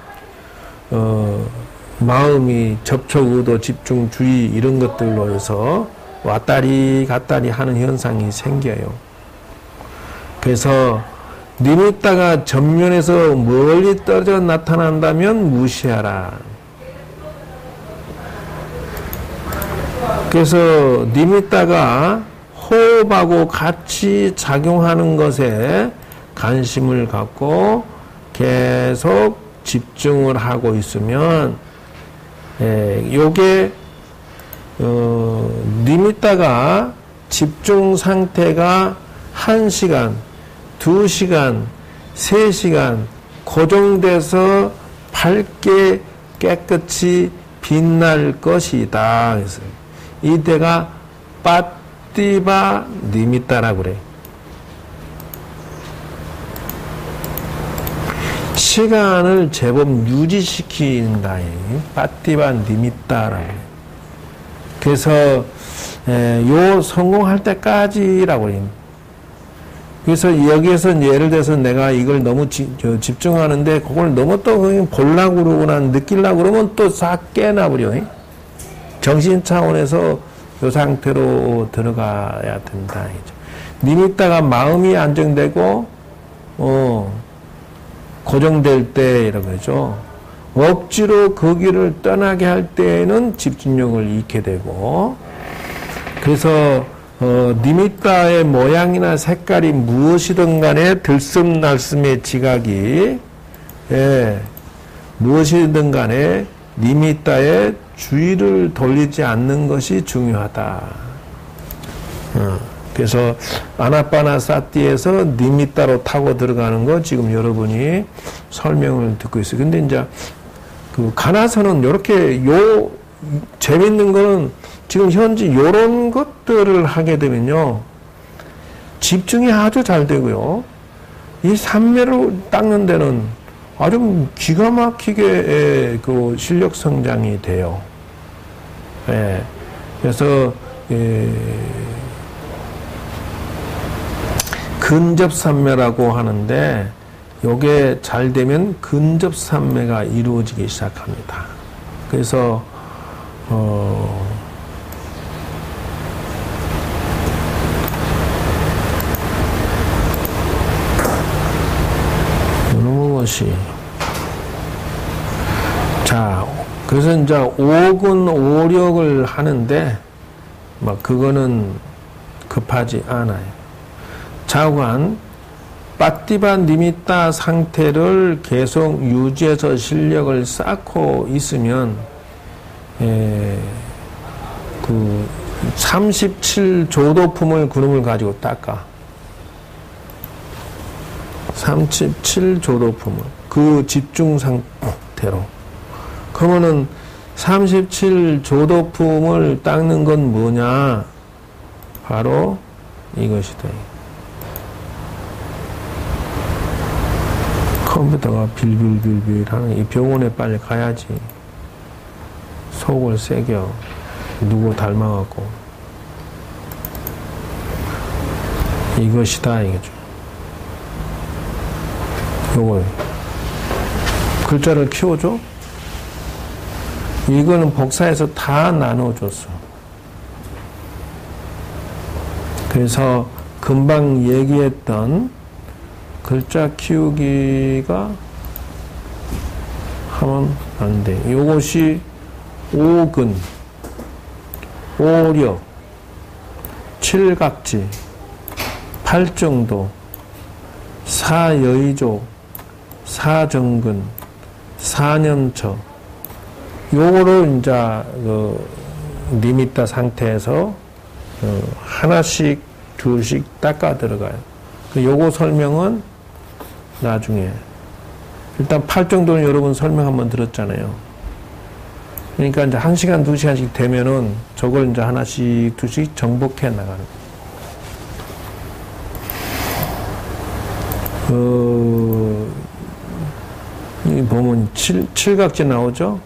마음이 접촉, 의도, 집중, 주의 이런 것들로 해서 왔다리 갔다리 하는 현상이 생겨요. 그래서 니미따가 전면에서 멀리 떨어져 나타난다면 무시하라. 그래서 니미따가 호흡하고 같이 작용하는 것에 관심을 갖고 계속 집중을 하고 있으면 요게 니미따가 집중 상태가 1시간, 2시간, 3시간 고정돼서 밝게 깨끗이 빛날 것이다. 그래서 이때가 빠띠바 니미따라고 그래. 시간을 제법 유지시킨다. 빠띠바 니미따라고 그래. 그래서 요 성공할 때까지라고 그래. 그래서 여기에서 예를 들어서 내가 이걸 너무 집중하는데 그걸 너무 또 보려고 그러거나 느끼려고 그러면 또 싹 깨나버려. 정신 차원에서 요 상태로 들어가야 된다. 니미따가 마음이 안정되고 고정될 때 이라고 하죠. 억지로 거기를 떠나게 할 때에는 집중력을 잃게 되고, 그래서 니미따의 모양이나 색깔이 무엇이든 간에 들숨날숨의 지각이 무엇이든 간에 니미따에 주의를 돌리지 않는 것이 중요하다. 그래서 아나빠나사티에서 니미따로 타고 들어가는 거 지금 여러분이 설명을 듣고 있어요. 근데 이제 그 가나서는 이렇게 재밌는 거는 지금 현재 요런 것들을 하게 되면요. 집중이 아주 잘 되고요. 이 산매를 닦는 데는 아주 기가 막히게 그 실력 성장이 돼요. 그래서 근접산매라고 하는데 요게 잘 되면 근접산매가 이루어지기 시작합니다. 그래서 이런 것이 자, 그래서 이제 오근 오력을 하는데 막 그거는 급하지 않아요. 자관 빠띠바 니미따 상태를 계속 유지해서 실력을 쌓고 있으면 그 37조도품을 그놈을 가지고 닦아. 37조도품을 그 집중 상태로. 그러면은 37조도품을 닦는 건 뭐냐? 바로 이것이다. 컴퓨터가 빌빌빌빌 하는 이 병원에 빨리 가야지. 속을 새겨. 누구 닮아갖고. 이것이다 이거죠. 요거 글자를 키워줘. 이거는 복사해서 다 나눠줬어. 그래서 금방 얘기했던 글자 키우기가 하면 안 돼. 요것이 오근, 오력, 칠각지, 팔정도, 사여의조, 사정근, 사년처. 요거를 이제 리미터 상태에서 하나씩 둘씩 닦아 들어가요. 요거 설명은 나중에. 일단 팔정도는 여러분 설명 한번 들었잖아요. 그러니까 이제 1시간, 2시간씩 되면은 저걸 이제 하나씩, 둘씩 정복해 나가는 거예요. 이 보면 칠각지 나오죠?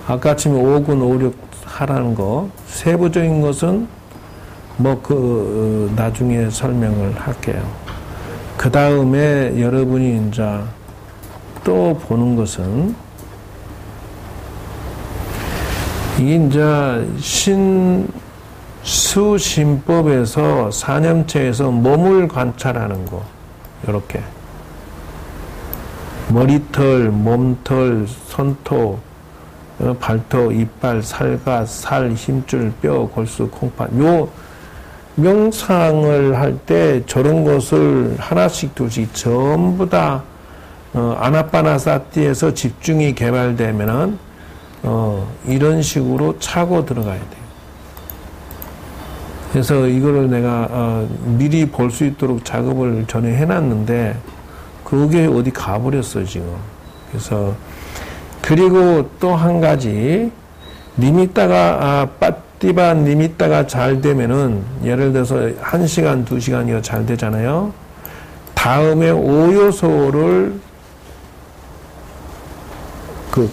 아까 아침에 5군, 5, 6 하라는 거. 세부적인 것은 나중에 설명을 할게요. 그 다음에 여러분이 이제 또 보는 것은 이게 이제 신수신법에서 사념체에서 몸을 관찰하는 거. 요렇게. 머리털, 몸털, 손톱, 발톱, 이빨, 살갗, 살, 힘줄, 뼈, 골수, 콩팥. 요 명상을 할 때 저런 것을 하나씩 둘씩 전부 다 아나파나사티에서 집중이 개발되면은 이런 식으로 차고 들어가야 돼요. 그래서 이거를 내가 미리 볼 수 있도록 작업을 전에 해놨는데 그게 어디 가버렸어요 지금. 그래서 그리고 또 한 가지 니미따가 빠띠바 니미따가 잘 되면은 예를 들어서 1시간, 2시간이요 잘 되잖아요. 다음에 5요소를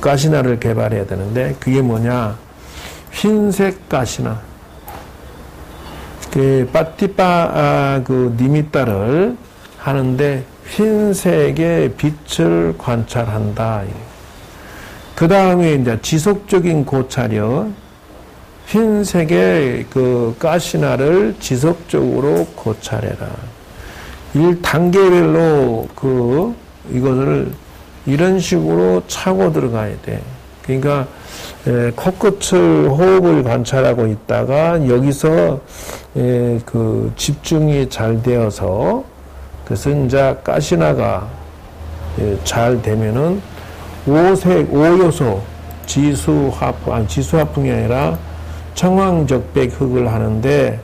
가시나를 개발해야 되는데 그게 뭐냐? 흰색 가시나. 빠띠바 니미따를 하는데 흰색의 빛을 관찰한다. 그 다음에 이제 지속적인 고찰력, 흰색의 가시나를 지속적으로 고찰해라. 1단계별로 이것을 이런 식으로 차고 들어가야 돼. 그러니까 코끝을 호흡을 관찰하고 있다가 여기서 집중이 잘 되어서 그래서 이제 가시나가 잘 되면은 5요소 지수화풍이 아니라 청황적백흑을 하는데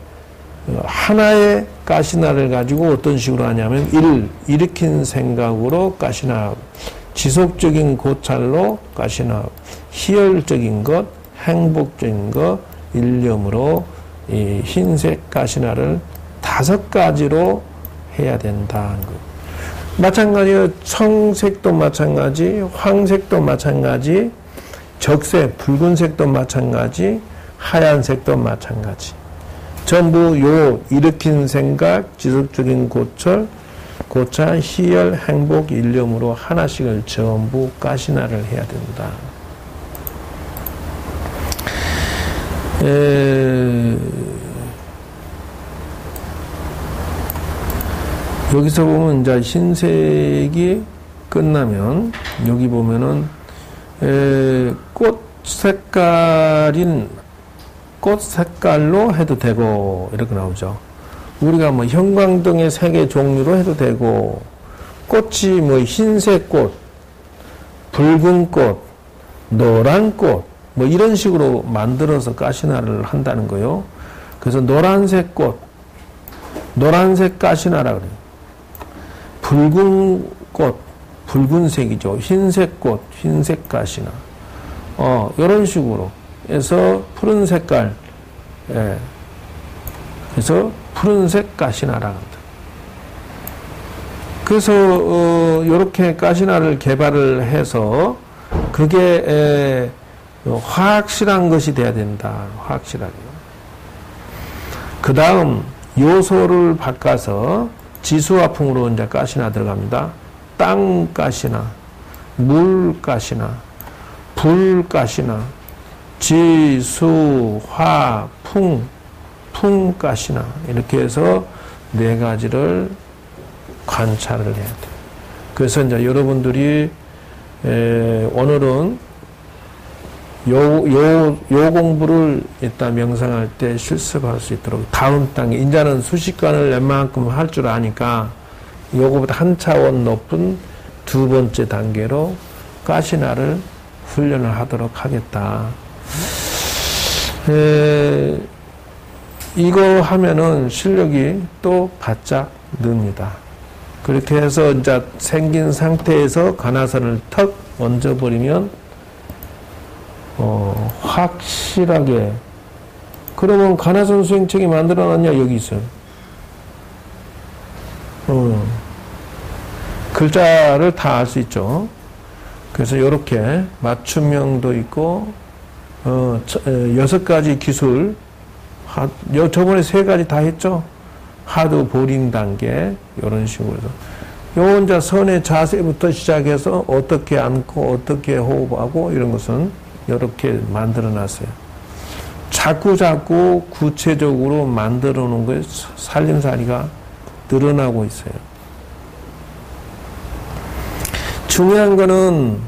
하나의 가시나를 가지고 어떤 식으로 하냐면 일으킨 생각으로 가시나, 지속적인 고찰로 가시나, 희열적인 것, 행복적인 것, 일념으로 이 흰색 가시나를 5가지로 해야 된다는 것. 마찬가지로 청색도 마찬가지, 황색도 마찬가지, 적색, 붉은색도 마찬가지, 하얀색도 마찬가지. 전부 요 일으킨 생각, 지속적인 고찰, 희열, 행복, 일념으로 하나씩을 전부 가시나를 해야 된다. 여기서 보면 이제 흰색이 끝나면 여기 보면은 꽃 색깔로 해도 되고 이렇게 나오죠. 우리가 뭐 형광등의 색의 종류로 해도 되고, 꽃이 뭐 흰색 꽃, 붉은 꽃, 노란 꽃 뭐 이런 식으로 만들어서 가시나를 한다는 거요. 그래서 노란색 꽃, 노란색 가시나라 그래요. 붉은 꽃, 붉은색이죠. 흰색 꽃, 흰색 가시나. 이런 식으로 해서 푸른 색깔, 그래서 푸른색 가시나라 합니다. 그래서 이렇게 가시나를 개발을 해서 그게 확실한 것이 돼야 된다. 확실하게. 그 다음 요소를 바꿔서 지수화풍으로 이제 가시나 들어갑니다. 땅 가시나, 물 가시나, 불 가시나, 지수, 화, 풍 가시나 이렇게 해서 네 가지를 관찰을 해야 돼요. 그래서 이제 여러분들이 오늘은 요 공부를 이따 명상할 때 실습할 수 있도록 다음 단계, 이제는 수식관을 웬만큼 할 줄 아니까 요거보다 한 차원 높은 두 번째 단계로 가시나를 훈련을 하도록 하겠다. 이거 하면은 실력이 또 바짝 늡니다. 그렇게 해서 이제 생긴 상태에서 가나선을 턱 얹어버리면 확실하게. 그러면 가나선 수행책이 만들어놨냐? 여기 있어요. 글자를 다 알 수 있죠. 그래서 이렇게 맞춤형도 있고 6가지 기술, 저번에 3가지 다 했죠. 하드 보링 단계 이런 식으로 해서 요 이제 선의 자세부터 시작해서 어떻게 앉고 어떻게 호흡하고 이런 것은 이렇게 만들어 놨어요. 자꾸 구체적으로 만들어 놓은 거에 살림살이가 늘어나고 있어요. 중요한 거는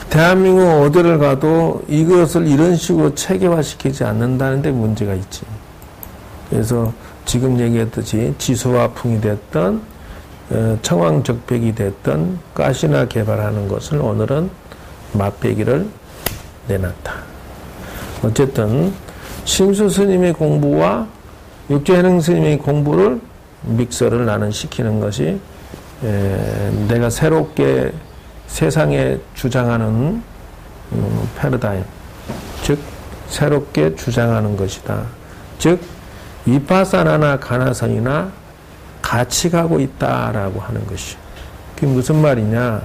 대한민국 어디를 가도 이것을 이런 식으로 체계화시키지 않는다는 데 문제가 있지. 그래서 지금 얘기했듯이 지수화풍이 됐던 청왕적백이 됐던 가시나 개발하는 것을 오늘은 맛배기를 내놨다. 어쨌든 신수 스님의 공부와 육조해능 스님의 공부를 믹서를 나는 시키는 것이 내가 새롭게 세상에 주장하는 패러다임, 즉 새롭게 주장하는 것이다. 즉 위파사나나 가나선이나 같이 가고 있다라고 하는 것이요. 그게 무슨 말이냐?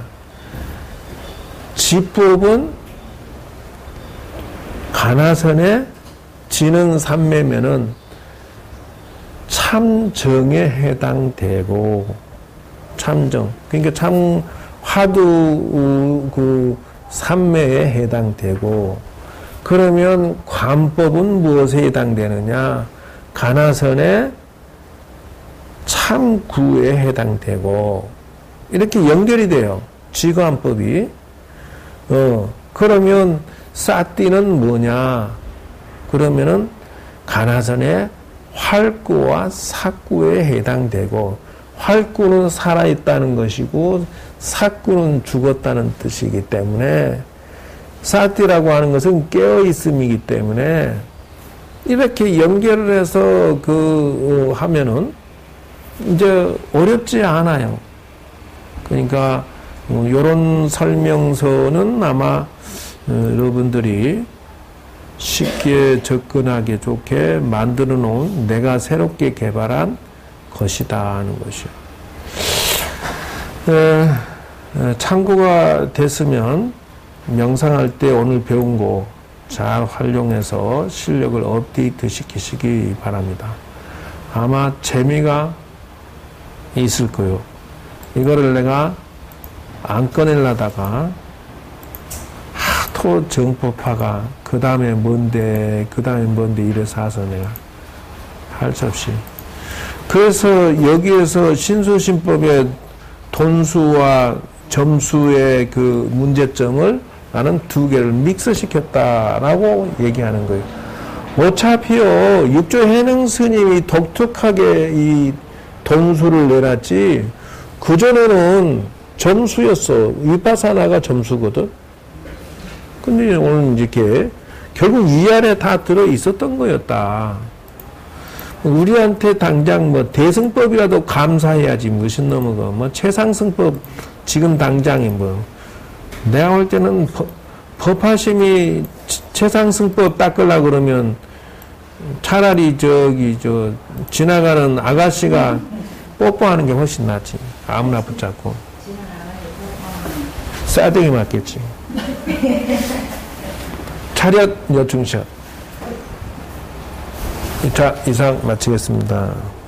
지법은 가나선의 지능 삼매면은 참정에 해당되고, 참정. 그러니까 참 화두 그 삼매에 해당되고, 그러면 관법은 무엇에 해당되느냐? 가나선의 참구에 해당되고, 이렇게 연결이 돼요. 지관법이. 그러면 사띠는 뭐냐? 그러면은 가나선의 활구와 사구에 해당되고, 활구는 살아있다는 것이고 사구는 죽었다는 뜻이기 때문에 사띠라고 하는 것은 깨어있음이기 때문에 이렇게 연결을 해서 하면은 이제 어렵지 않아요. 그러니까 이런 설명서는 아마 여러분들이 쉽게 접근하기 좋게 만들어 놓은 내가 새롭게 개발한 것이다 하는 것이요. 참고가 됐으면 명상할 때 오늘 배운 거 잘 활용해서 실력을 업데이트 시키시기 바랍니다. 아마 재미가 있을 거요. 이거를 내가 안 꺼내려다가 하도 정법화가 그 다음에 뭔데 이래서 해서 내가 할 수 없이. 그래서 여기에서 신수신법의 돈수와 점수의 그 문제점을 나는 2개를 믹스시켰다라고 얘기하는 거예요. 어차피요, 육조해능 스님이 독특하게 이 돈수를 내놨지, 그전에는 점수였어. 위파사나가 점수거든. 근데 오늘 이렇게 결국 위아래 다 들어 있었던 거였다. 우리한테 당장 대승법이라도 감사해야지. 무슨 놈의 최상승법 지금 당장에 내가 볼 때는 법화심이 최상승법 닦으려고 그러면 차라리 지나가는 아가씨가 뽀뽀하는 게 훨씬 낫지. 아무나 붙잡고. 싸대기 맞겠지. 차렷 여충샷. 자, 이상 마치겠습니다.